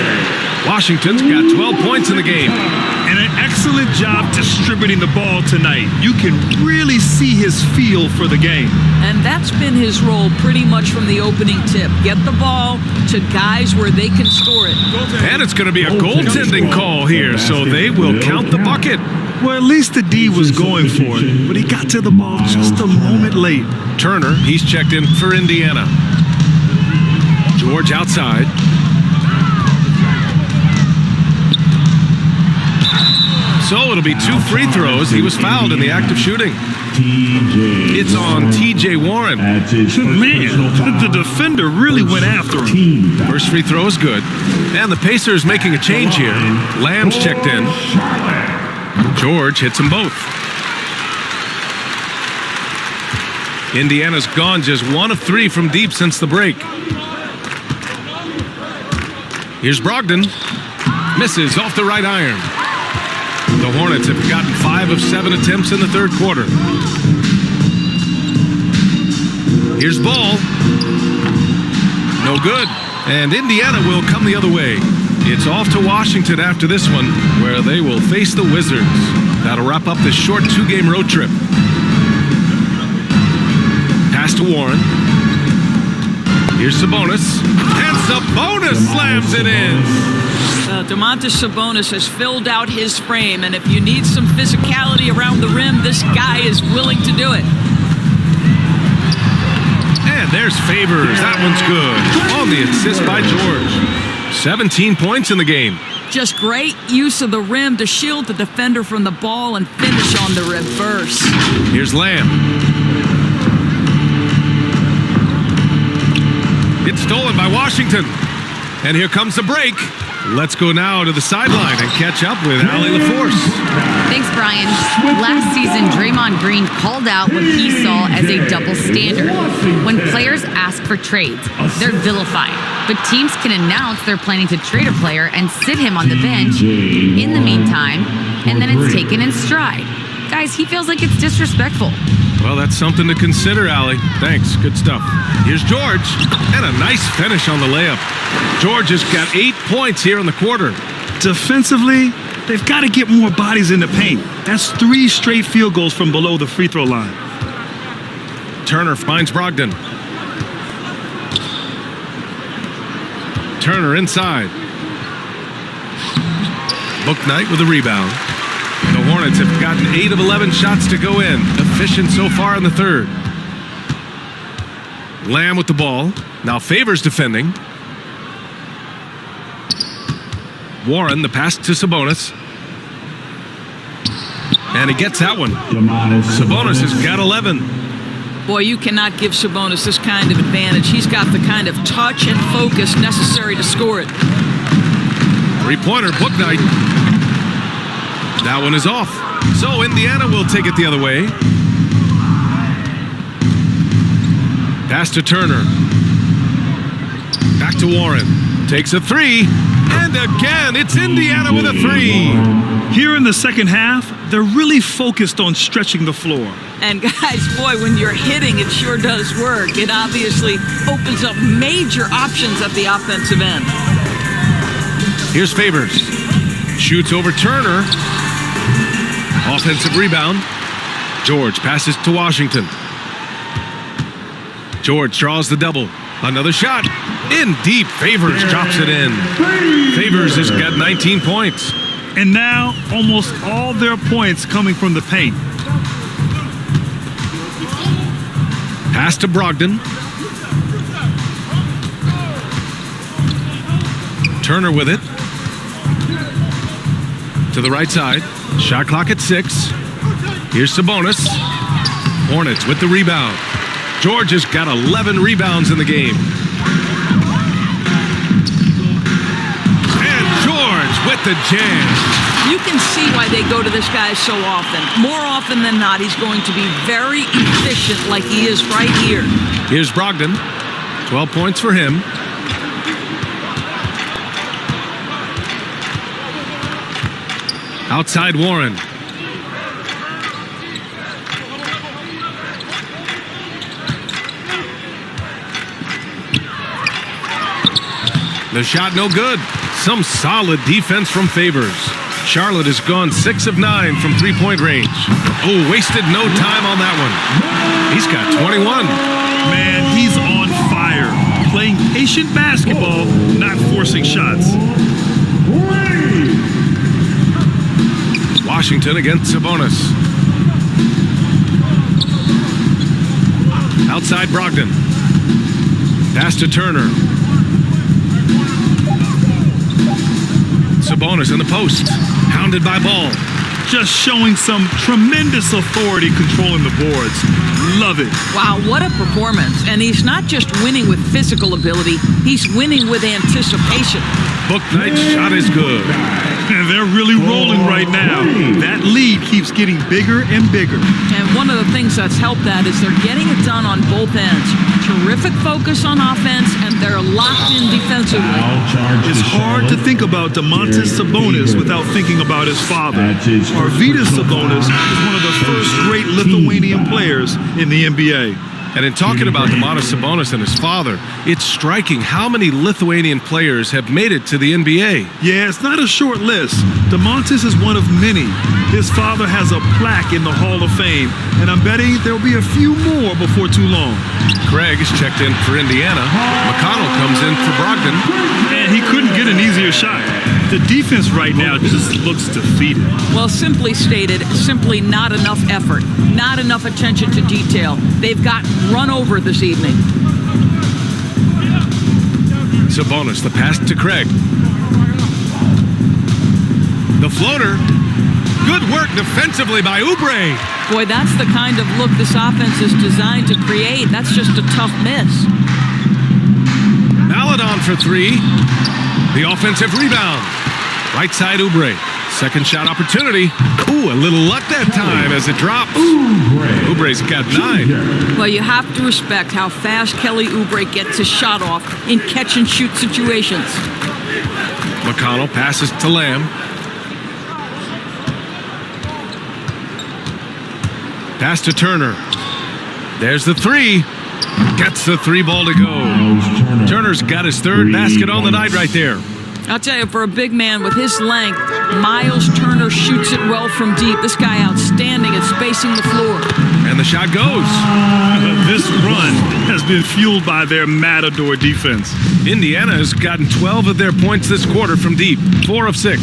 Washington's got 12 points in the game. And an excellent job distributing the ball tonight. You can really see his feel for the game. And that's been his role pretty much from the opening tip. Get the ball to guys where they can score it. And it's going to be a goaltending call here, so they will count the bucket. Well, at least the D was going for it, but he got to the ball just a moment late. Turner, he's checked in for Indiana. George outside. So it'll be 2 free throws. He was fouled in the act of shooting. It's on T.J. Warren. Man, the defender really went after him. First free throw is good. And the Pacers making a change here. Lamb's checked in. George hits them both. Indiana's gone just 1 of 3 from deep since the break. Here's Brogdon. Misses off the right iron. The Hornets have gotten 5 of 7 attempts in the 3rd quarter. Here's Ball. No good. And Indiana will come the other way. It's off to Washington after this one, where they will face the Wizards. That'll wrap up this short 2-game road trip. Pass to Warren. Here's Sabonis. And Sabonis slams it in. Domantas Sabonis has filled out his frame, and if you need some physicality around the rim, this guy is willing to do it. And there's Favors. That one's good. On the assist by George. 17 points in the game. Just great use of the rim to shield the defender from the ball and finish on the reverse. Here's Lamb. It's stolen by Washington. And here comes the break. Let's go now to the sideline and catch up with Allie LaForce. Thanks, Brian. Last season, Draymond Green called out what he saw as a double standard. When players ask for trades, they're vilified. But teams can announce they're planning to trade a player and sit him on the bench in the meantime, and then it's taken in stride. Guys, he feels like it's disrespectful. Well, that's something to consider, Allie. Thanks. Good stuff. Here's George, and a nice finish on the layup. George has got 8 points here in the quarter. Defensively, they've got to get more bodies in the paint. That's 3 straight field goals from below the free throw line. Turner finds Brogdon. Turner inside. Bouknight with a rebound. The Hornets have gotten 8 of 11 shots to go in. Efficient so far in the third. Lamb with the ball. Now Favors defending. Warren, the pass to Sabonis. And he gets that one. Sabonis has got 11. Boy, you cannot give Sabonis this kind of advantage. He's got the kind of touch and focus necessary to score it. Three-pointer, Bouknight. That one is off. So Indiana will take it the other way. Pass to Turner. Back to Warren. Takes a 3. And again, it's Indiana with a 3. Here in the second half, they're really focused on stretching the floor. And guys, boy, when you're hitting, it sure does work. It obviously opens up major options at the offensive end. Here's Favors. Shoots over Turner. Offensive rebound. George passes to Washington. George draws the double. Another shot. In deep. Favors drops it in. Favors has got 19 points. And now, almost all their points coming from the paint. Pass to Brogdon. Turner with it. To the right side. Shot clock at 6. Here's Sabonis. Hornets with the rebound. George has got 11 rebounds in the game. And George with the jam. You can see why they go to this guy so often. More often than not, he's going to be very efficient like he is right here. Here's Brogdon. 12 points for him. Outside Warren. The shot no good. Some solid defense from Favors. Charlotte has gone 6 of 9 from three-point range. Oh, wasted no time on that one. He's got 21. Man, he's on fire. Playing patient basketball, not forcing shots. Washington against Sabonis. Outside Brogdon. Pass to Turner. Sabonis in the post. Hounded by Ball. Just showing some tremendous authority controlling the boards. Love it. Wow, what a performance. And he's not just winning with physical ability, he's winning with anticipation. Bouknight's shot is good. And they're really rolling right now. That lead keeps getting bigger and bigger. And one of the things that's helped that is they're getting it done on both ends. Terrific focus on offense, and they're locked in defensively. It's hard to think about Domantas Sabonis without thinking about his father. Arvydas Sabonis is one of the first great Lithuanian players in the NBA. And in talking about Domantas Sabonis and his father, it's striking how many Lithuanian players have made it to the NBA. Yeah, it's not a short list. Domantas is one of many. His father has a plaque in the Hall of Fame, and I'm betting there'll be a few more before too long. Craig is checked in for Indiana. McConnell comes in for Brogdon. And he couldn't get an easier shot. The defense right now just looks defeated. Well, simply stated, simply not enough effort, not enough attention to detail. They've gotten run over this evening. Sabonis, the pass to Craig. The floater. Good work defensively by Oubre. Boy, that's the kind of look this offense is designed to create. That's just a tough miss. Maladon for 3. The offensive rebound. Right side Oubre. Second shot opportunity. Ooh, a little luck that time as it drops. Oubre's got 9. Well, you have to respect how fast Kelly Oubre gets his shot off in catch-and-shoot situations. McConnell passes to Lamb. Pass to Turner. There's the 3. Gets the 3 ball to go. Turner's got his 3rd basket on the night right there. I'll tell you, for a big man with his length, Miles Turner shoots it well from deep. This guy outstanding at spacing the floor. And the shot goes. This run has been fueled by their Matador defense. Indiana has gotten 12 of their points this quarter from deep. 4 of 6.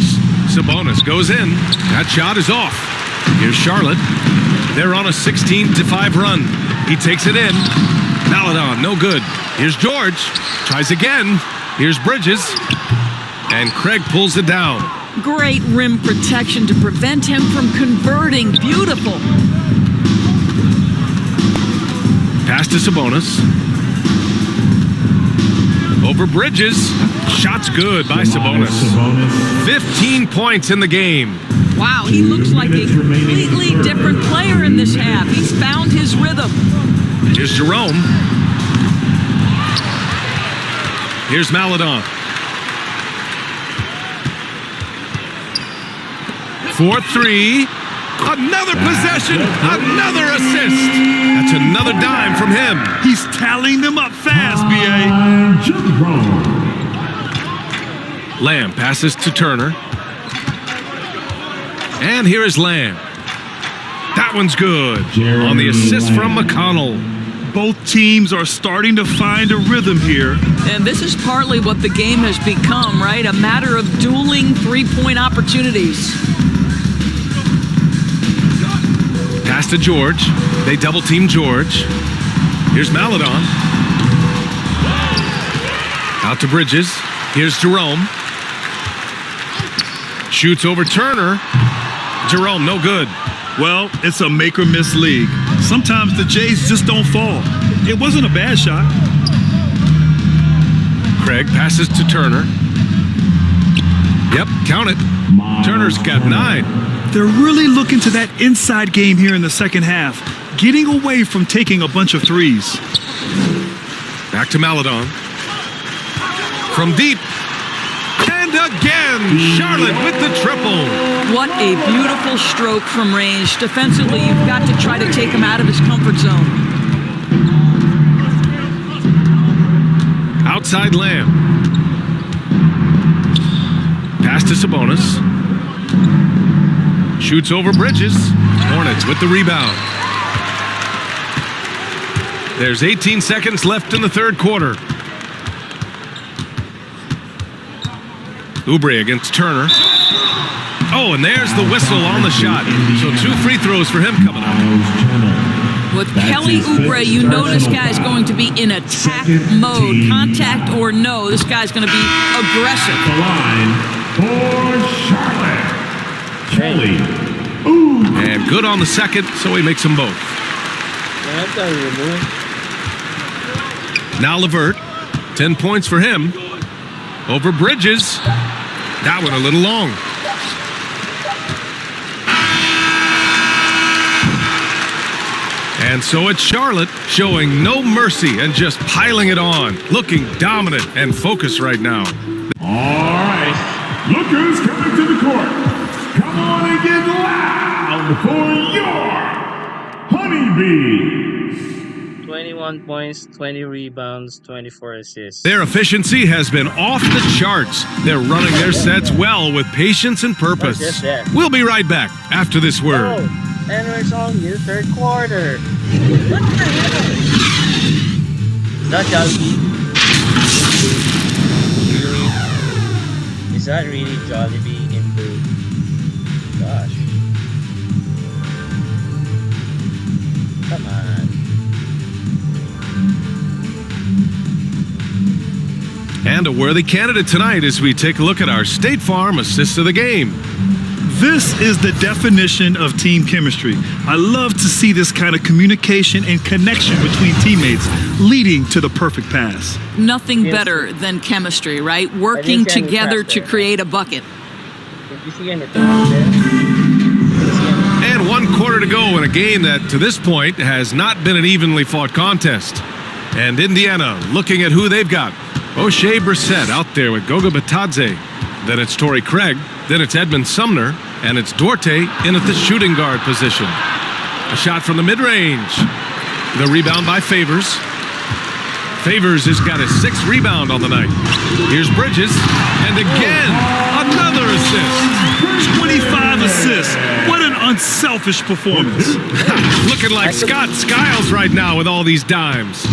Sabonis goes in. That shot is off. Here's Charlotte. They're on a 16-5 run. He takes it in. Maladon, no good. Here's George. Tries again. Here's Bridges. And Craig pulls it down. Great rim protection to prevent him from converting. Beautiful. Pass to Sabonis. Over Bridges. Shot's good by Sabonis. 15 points in the game. Wow, he looks like a completely different player in this half. He's found his rhythm. Here's Jerome. Here's Maladon. 4-3. Another possession. Another assist. That's another dime from him. He's tallying them up fast, B.A. Lamb passes to Turner. And here is Lamb. That one's good. On the assist from McConnell. Both teams are starting to find a rhythm here. And this is partly what the game has become, right? A matter of dueling three-point opportunities. Pass to George. They double-team George. Here's Maladon. Out to Bridges. Here's Jerome. Shoots over Turner. Jerome, no good. Well, it's a make-or-miss league. Sometimes the Jays just don't fall. It wasn't a bad shot. Craig passes to Turner. Yep, count it. Turner's got 9. They're really looking to that inside game here in the second half, getting away from taking a bunch of threes. Back to Maladon. From deep. And again, Charlotte with the triple. What a beautiful stroke from range. Defensively, you've got to try to take him out of his comfort zone. Outside Lamb. Pass to Sabonis. Shoots over Bridges. Hornets with the rebound. There's 18 seconds left in the third quarter. Oubre against Turner. Oh, and there's the whistle on the shot. So 2 free throws for him coming up. With Kelly Oubre, you know this guy's going to be in attack mode. Contact or no, this guy's going to be aggressive. The line for Charlotte. Kelly Oubre. And good on the second, so he makes them both. Now LeVert. 10 points for him. Over Bridges. That one a little long. And so it's Charlotte showing no mercy and just piling it on. Looking dominant and focused right now. All right. Look who's coming to the court. Come on and get loud for your Honeybees. 21 points, 20 rebounds, 24 assists. Their efficiency has been off the charts. They're running their sets well with patience and purpose. We'll be right back after this word. Oh, and we're only in the third quarter. What the hell? Is that Jollibee? Really? Is that really Jollibee in blue? Gosh. Come on. And a worthy candidate tonight as we take a look at our State Farm assist of the game. This is the definition of team chemistry. I love to see this kind of communication and connection between teammates leading to the perfect pass. Nothing better than chemistry, right? Working together to create a bucket. And 1 quarter to go in a game that, to this point, has not been an evenly fought contest. And Indiana looking at who they've got. O'Shea Brissett out there with Goga Batadze. Then it's Torrey Craig. Then it's Edmund Sumner. And it's Duarte in at the shooting guard position. A shot from the mid-range. The rebound by Favors. Favors has got his 6th rebound on the night. Here's Bridges. And again, another assist. 25 assists. What an unselfish performance. Looking like Scott Skiles right now with all these dimes.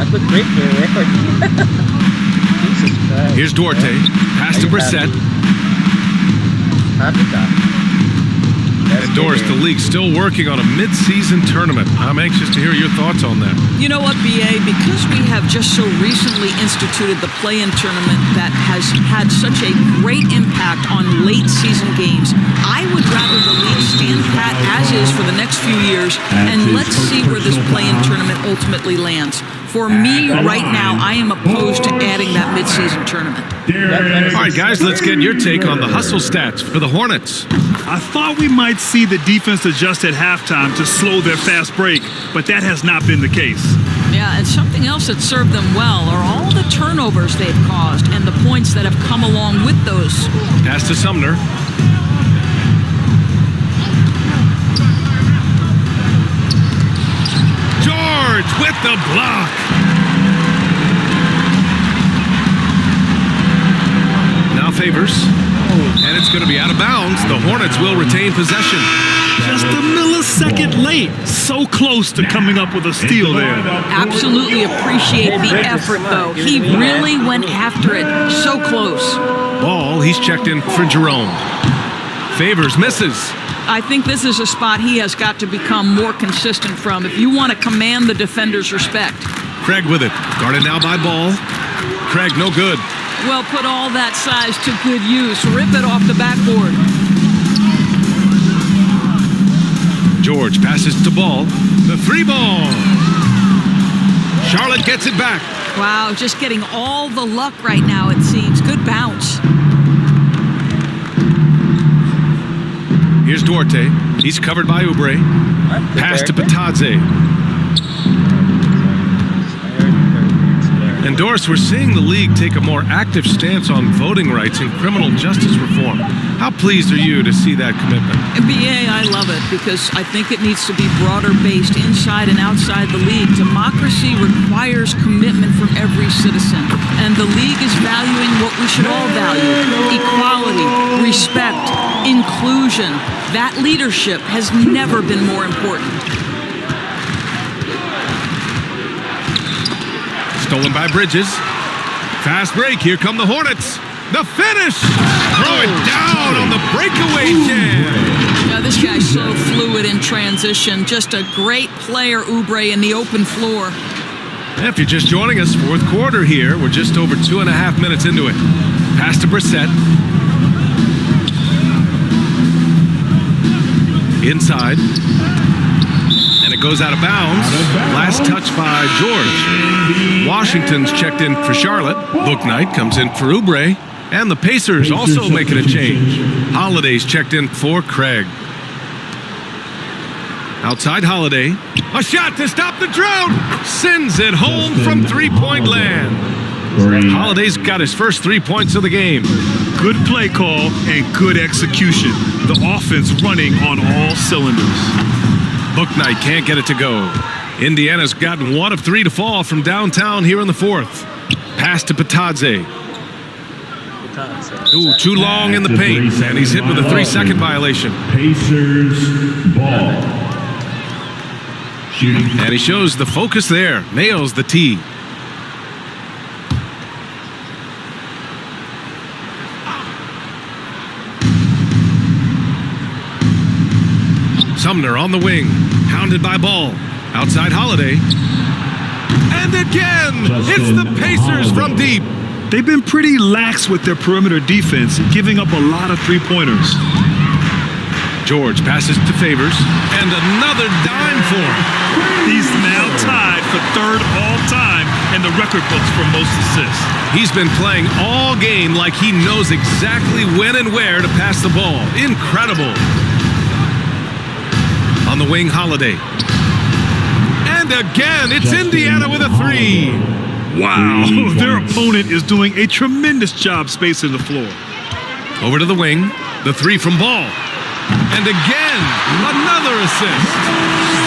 That's a great record. Here's Duarte. Pass to Brissett. And Doris, the league still working on a mid-season tournament. I'm anxious to hear your thoughts on that. You know what, BA? Because we have just so recently instituted the play-in tournament that has had such a great impact on late-season games, I would rather the league stand pat as is for the next few years, and let's see where this play-in tournament ultimately lands. For me, right now, I am opposed to adding that mid-season tournament. All right, guys, let's get your take on the hustle stats for the Hornets. I thought we might see the defense adjust at halftime to slow their fast break, but that has not been the case. Yeah, and something else that served them well are all the turnovers they've caused and the points that have come along with those. Pass to Sumner. George with the block. Now Favors. And it's going to be out of bounds. The Hornets will retain possession. Just a millisecond late. So close to coming up with a steal there. Absolutely appreciate the effort, though. He really went after it. So close. Ball, he's checked in for Jerome. Favors misses. I think this is a spot he has got to become more consistent from if you want to command the defender's respect. Craig with it. Guarded now by Ball. Craig, no good. Well, put all that size to good use. Rip it off the backboard. George passes to Ball. The 3-ball. Charlotte gets it back. Wow, just getting all the luck right now, it seems. Good bounce. Here's Duarte. He's covered by Oubre. Pass to Batadze. And Doris, we're seeing the league take a more active stance on voting rights and criminal justice reform. How pleased are you to see that commitment? NBA, I love it because I think it needs to be broader based inside and outside the league. Democracy requires commitment from every citizen. And the league is valuing what we should all value. Equality, respect, inclusion. That leadership has never been more important. Stolen by Bridges. Fast break. Here come the Hornets. The finish. Throw it down on the breakaway jam. Yeah, this guy's so fluid in transition. Just a great player, Oubre, in the open floor. If you're just joining us, 4th quarter here. We're just over 2.5 minutes into it. Pass to Brissett. Inside. And it goes out of bounds. Last touch by George. Washington's checked in for Charlotte. Bouknight comes in for Oubre. And the Pacers also making a change. Holiday's checked in for Craig. Outside Holiday. A shot to stop the drought. Sends it home from 3-point land. Holiday's got his first 3 points of the game. Good play call and good execution. The offense running on all cylinders. Bouknight can't get it to go. Indiana's gotten 1 of 3 to fall from downtown here in the 4th. Pass to Batadze. Ooh, too long in the paint, and he's hit with a 3-second violation. Pacers ball. And he shows the focus there. Nails the tee. Sumner on the wing, hounded by Ball. Outside Holiday. And again, it's the Pacers from deep. They've been pretty lax with their perimeter defense, giving up a lot of 3-pointers. George passes to Favors, and another dime for him. He's now tied for third all-time in the record books for most assists. He's been playing all game like he knows exactly when and where to pass the ball. Incredible. On the wing, Holiday. And again, it's Indiana with a three. Wow, their opponent is doing a tremendous job spacing the floor. Over to the wing, the three from Ball. And again, another assist.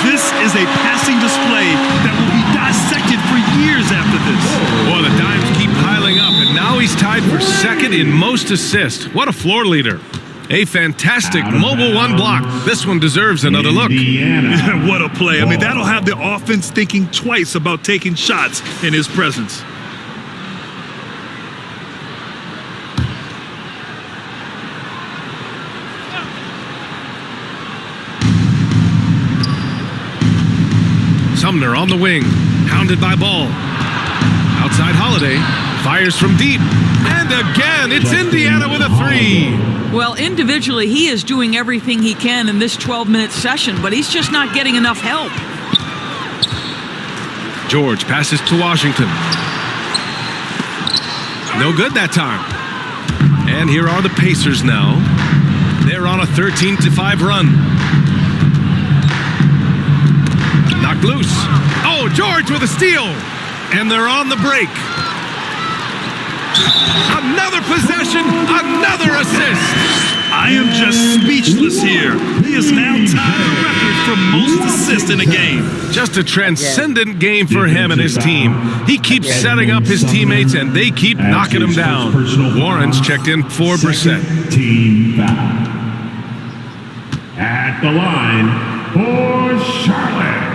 This is a passing display that will be dissected for years after this. Boy, the dimes keep piling up, and now he's tied for second in most assists. What a floor leader. A fantastic mobile one block. This one deserves another look. What a play. I mean, that'll have the offense thinking twice about taking shots in his presence. Sumner on the wing, hounded by Ball. Outside Holiday, fires from deep. And again, it's Indiana with a three. Well, individually, he is doing everything he can in this 12-minute session, but he's just not getting enough help. George passes to Washington. No good that time. And here are the Pacers now. They're on a 13-5 run. Knocked loose. Oh, George with a steal. And they're on the break. Another possession, another assist. I am just speechless here. He is now tied the record for most assists in a game. Just a transcendent game for him and his team. He keeps setting up his teammates, and they keep knocking him down. Warren's checked in for Brissett. Team foul. At the line for Charlotte.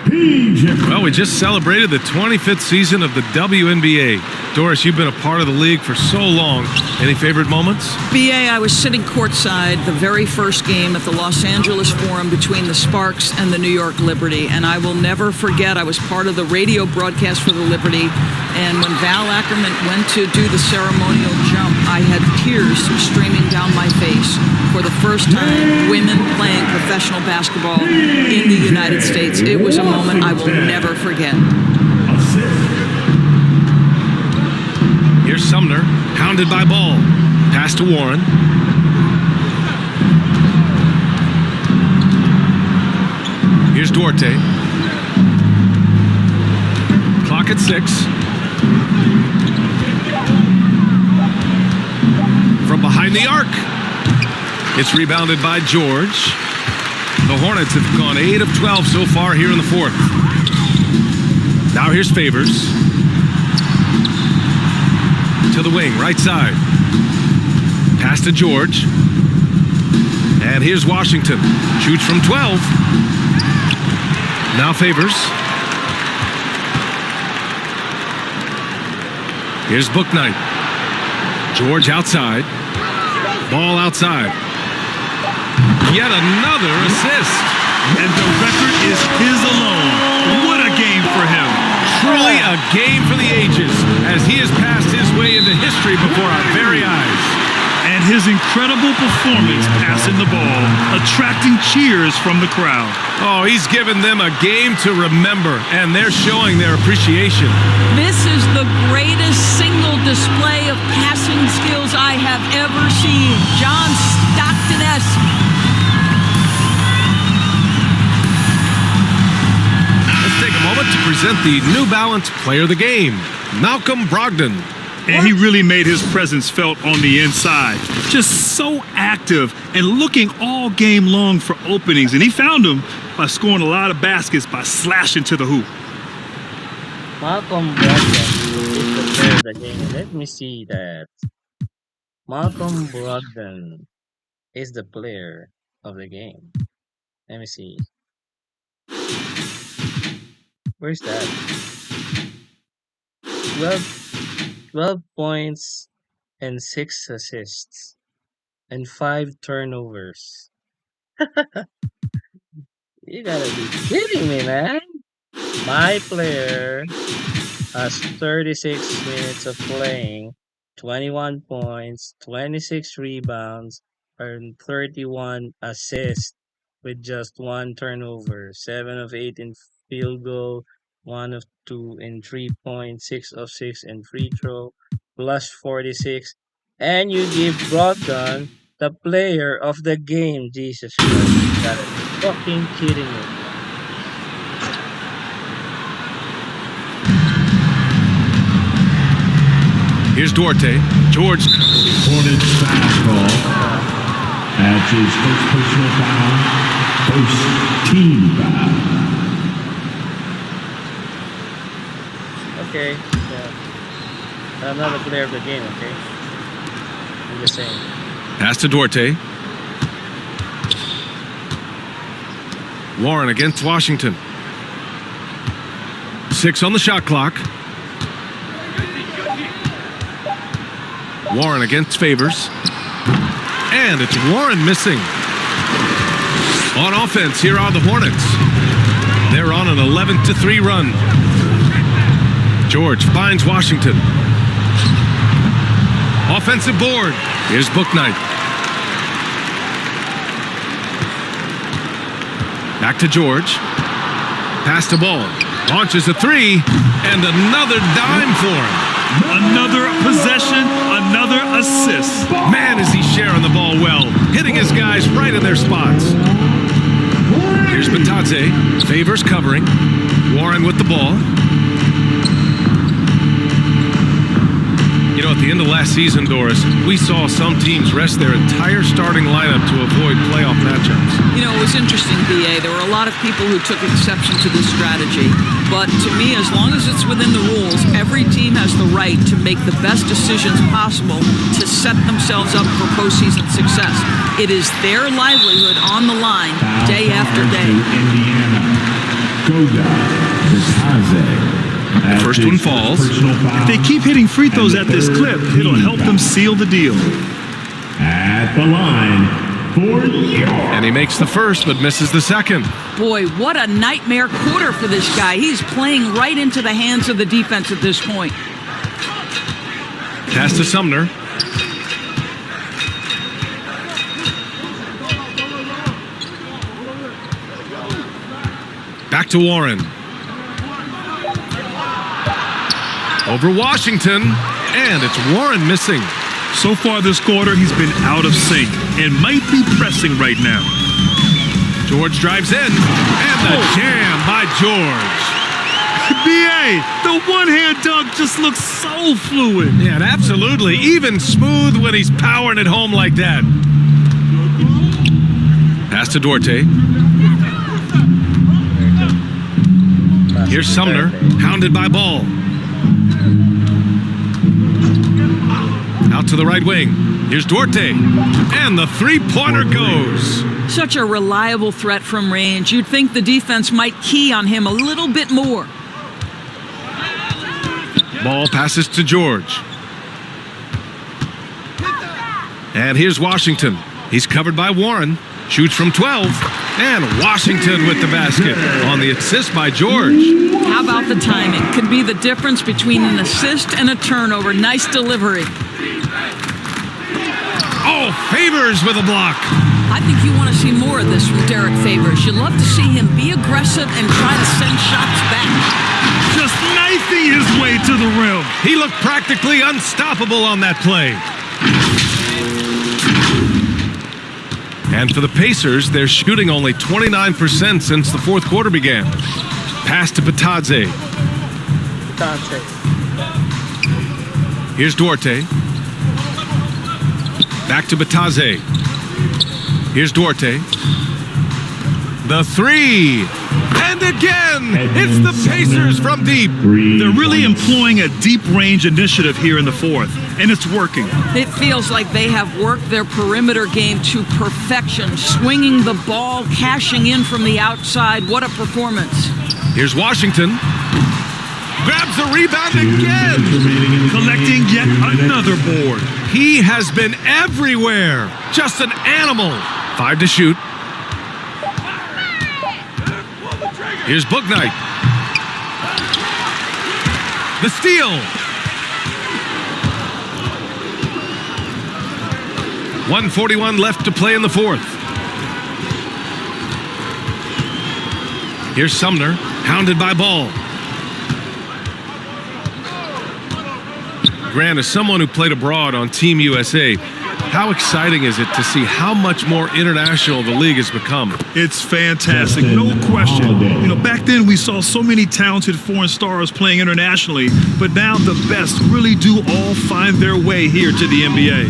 Well, we just celebrated the 25th season of the WNBA. Doris, you've been a part of the league for so long. Any favorite moments? BA, I was sitting courtside the very first game at the Los Angeles Forum between the Sparks and the New York Liberty, and I will never forget, I was part of the radio broadcast for the Liberty, and when Val Ackerman went to do the ceremonial jump, I had tears streaming down my face. For the first time, women playing professional basketball in the United States. It was a moment I will never forget. Here's Sumner, hounded by Ball. Pass to Warren. Here's Duarte. Clock at 6. From behind the arc. It's rebounded by George. The Hornets have gone 8 of 12 so far here in the fourth. Now here's Favors. To the wing, right side. Pass to George. And here's Washington. Shoots from 12. Now Favors. Here's Bouknight. George outside. Ball outside. Yet another assist. And the record is his alone. What a game for him. Truly a game for the ages, as he has passed his way into history before our very eyes. And his incredible performance passing the ball, attracting cheers from the crowd. Oh, he's given them a game to remember, and they're showing their appreciation. This is the greatest single display of passing skills I have ever seen. John Stockton-esque. Moment to present the New Balance Player of the Game, Malcolm Brogdon. And he really made his presence felt on the inside. Just so active and looking all game long for openings. And he found them by scoring a lot of baskets by slashing to the hoop. Malcolm Brogdon is the player of the game. Let me see that. Malcolm Brogdon is the player of the game. Let me see. Where's that? 12 points and 6 assists and 5 turnovers. You gotta be kidding me, man. MyPlayer has 36 minutes of playing, 21 points, 26 rebounds, earned 31 assists with just 1 turnover, 7 of 8 in field goal, 1 of 2 in 3-point, 6 of 6 in free throw, plus 46. And you give Brogdon the player of the game. Jesus Christ. You gotta be fucking kidding me. Here's Duarte. George. Hornets fastball. That's his first personal foul. First team foul. Okay. I'm not a player of the game, okay? I'm just saying. Pass to Duarte. Warren against Washington. 6 on the shot clock. Warren against Favors. And it's Warren missing. On offense, here are the Hornets. They're on an 11-3 run. George finds Washington. Offensive board. Here's Bouknight. Back to George. Pass the ball. Launches a 3. And another dime for him. Another possession, another assist. Man, is he sharing the ball well. Hitting his guys right in their spots. Here's Batadze. Favors covering. Warren with the ball. You know, at the end of last season, Doris, we saw some teams rest their entire starting lineup to avoid playoff matchups. You know, it was interesting, BA. There were a lot of people who took exception to this strategy. But to me, as long as it's within the rules, every team has the right to make the best decisions possible to set themselves up for postseason success. It is their livelihood on the line day after day. Indiana. Goga. Batadze. The first one falls. If they keep hitting free throws at this clip, it'll help them seal the deal. At the line for you. And he makes the first, but misses the second. Boy, what a nightmare quarter for this guy. He's playing right into the hands of the defense at this point. Pass to Sumner. Back to Warren. Over Washington, and it's Warren missing. So far this quarter, he's been out of sync and might be pressing right now. George drives in, and the jam by George. BA, the one-hand dunk just looks so fluid. Yeah, and absolutely, even smooth when he's powering it home like that. Pass to Duarte. Here's Sumner, hounded by Ball. Out to the right wing. Here's Duarte. And the three-pointer goes. Such a reliable threat from range. You'd think the defense might key on him a little bit more. Ball passes to George. And here's Washington. He's covered by Warren. Shoots from 12. And Washington with the basket on the assist by George. How about the timing? Could be the difference between an assist and a turnover. Nice delivery. Oh, Favors with a block. I think you want to see more of this from Derek Favors. You'd love to see him be aggressive and try to send shots back. Just knifing his way to the rim. He looked practically unstoppable on that play. And for the Pacers, they're shooting only 29% since the fourth quarter began. Pass to Batadze. Here's Duarte. Back to Batadze. Here's Duarte. The three. And again, it's the Pacers from deep. They're really employing a deep range initiative here in the fourth, and it's working. It feels like they have worked their perimeter game to perfection, swinging the ball, cashing in from the outside. What a performance. Here's Washington. Grabs the rebound again. Collecting yet another board. He has been everywhere. Just an animal. 5 to shoot. Here's Bouknight. The steal. 1:41 left to play in the fourth. Here's Sumner, hounded by Ball. Grant, as someone who played abroad on Team USA, how exciting is it to see how much more international the league has become? It's fantastic, no question. You know, back then we saw so many talented foreign stars playing internationally, but now the best really do all find their way here to the NBA.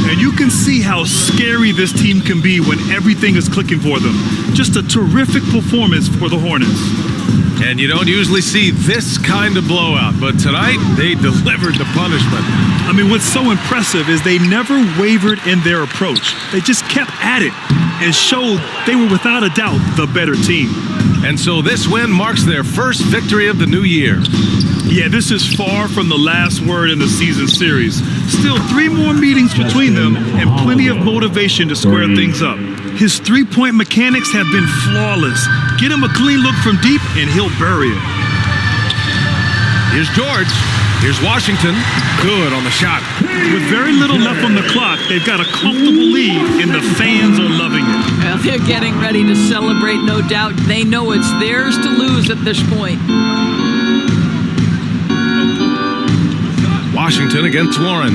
And you can see how scary this team can be when everything is clicking for them. Just a terrific performance for the Hornets. And you don't usually see this kind of blowout, but tonight they delivered the punishment. I mean, what's so impressive is they never wavered in their approach. They just kept at it and showed they were without a doubt the better team. And so this win marks their first victory of the new year. Yeah, this is far from the last word in the season series. Still 3 more meetings between them and plenty of motivation to square things up. His three-point mechanics have been flawless. Get him a clean look from deep and he'll bury it. Here's George. Here's Washington. Good on the shot. With very little left on the clock, they've got a comfortable lead and the fans are loving it. Well, they're getting ready to celebrate, no doubt. They know it's theirs to lose at this point. Washington against Warren.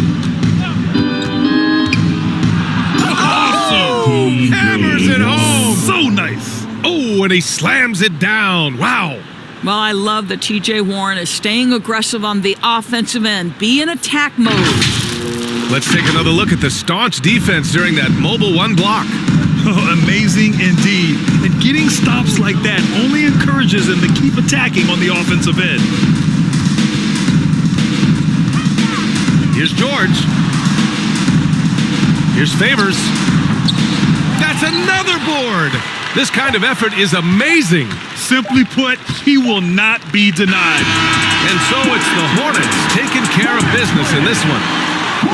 Oh, hammers it home. So nice. Oh, and he slams it down. Wow. Well, I love that TJ Warren is staying aggressive on the offensive end. Be in attack mode. Let's take another look at the staunch defense during that mobile 1 block. Oh, amazing indeed. And getting stops like that only encourages them to keep attacking on the offensive end. Here's George. Here's Favors. That's another board. This kind of effort is amazing. Simply put, he will not be denied. And so it's the Hornets taking care of business in this one.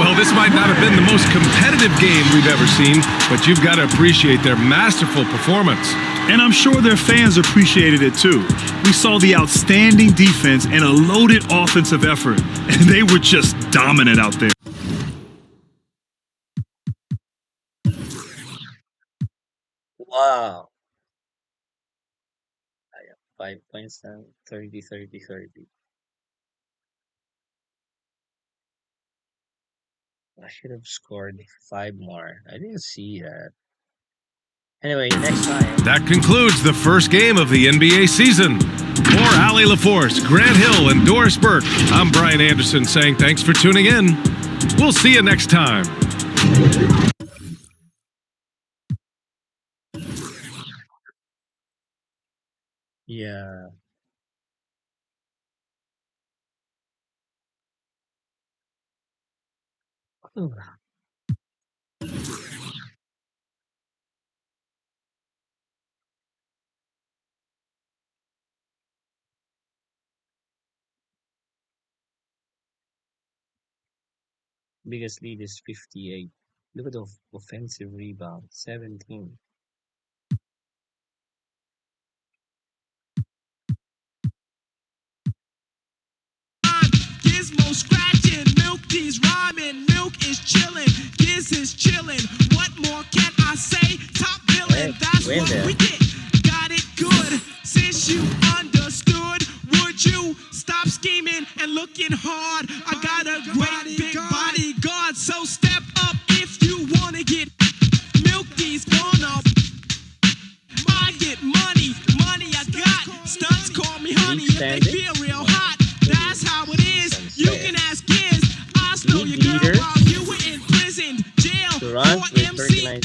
Well, this might not have been the most competitive game we've ever seen, but you've got to appreciate their masterful performance. And I'm sure their fans appreciated it too. We saw the outstanding defense and a loaded offensive effort, and they were just dominant out there. Wow. I got 5 points and 30. I should have scored 5 more. I didn't see that. Anyway, next time. That concludes the first game of the NBA season. For Ali LaForce, Grant Hill, and Doris Burke, I'm Brian Anderson saying thanks for tuning in. We'll see you next time. Yeah. Ooh. Biggest lead is 58. Look at the offensive rebound, 17. Gizmo scratching, Milk D's rhyming, Milk is chilling, Giz is chilling. What more can I say? Top billing, that's what we get. Got it good, since you understood. Would you stop scheming and looking hard? I got a great big bodyguard, so step up if you wanna get. Milk D's gonna I get money, money I got. Stunts call me honey if they feel real hot. That's how it is. You can ask Giz. I stole your girl while you were in prison, jail, for MC.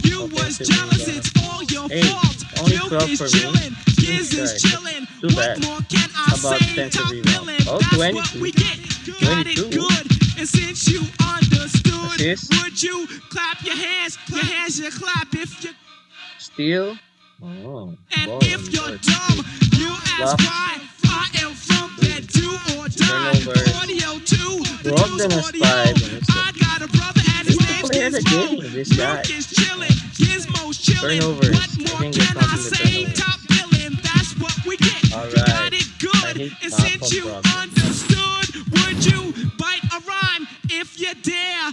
You was jealous, it's all your fault. Milk is chillin', Giz is chillin'. What more can I say? Top billin', that's what we get. Got it good, and since you understood, would you clap your hands? Your hands you clap if you steal. Oh, and if you're dumb, you ask why. I am from that do or die. Audio 2, the audio. I got a brother and his name's Gizmo. Milk is chillin', Gizmo's chillin'. What more can I say? Top billin', that's what we get. Got it good, and since you understood, would you bite a rhyme if you dare?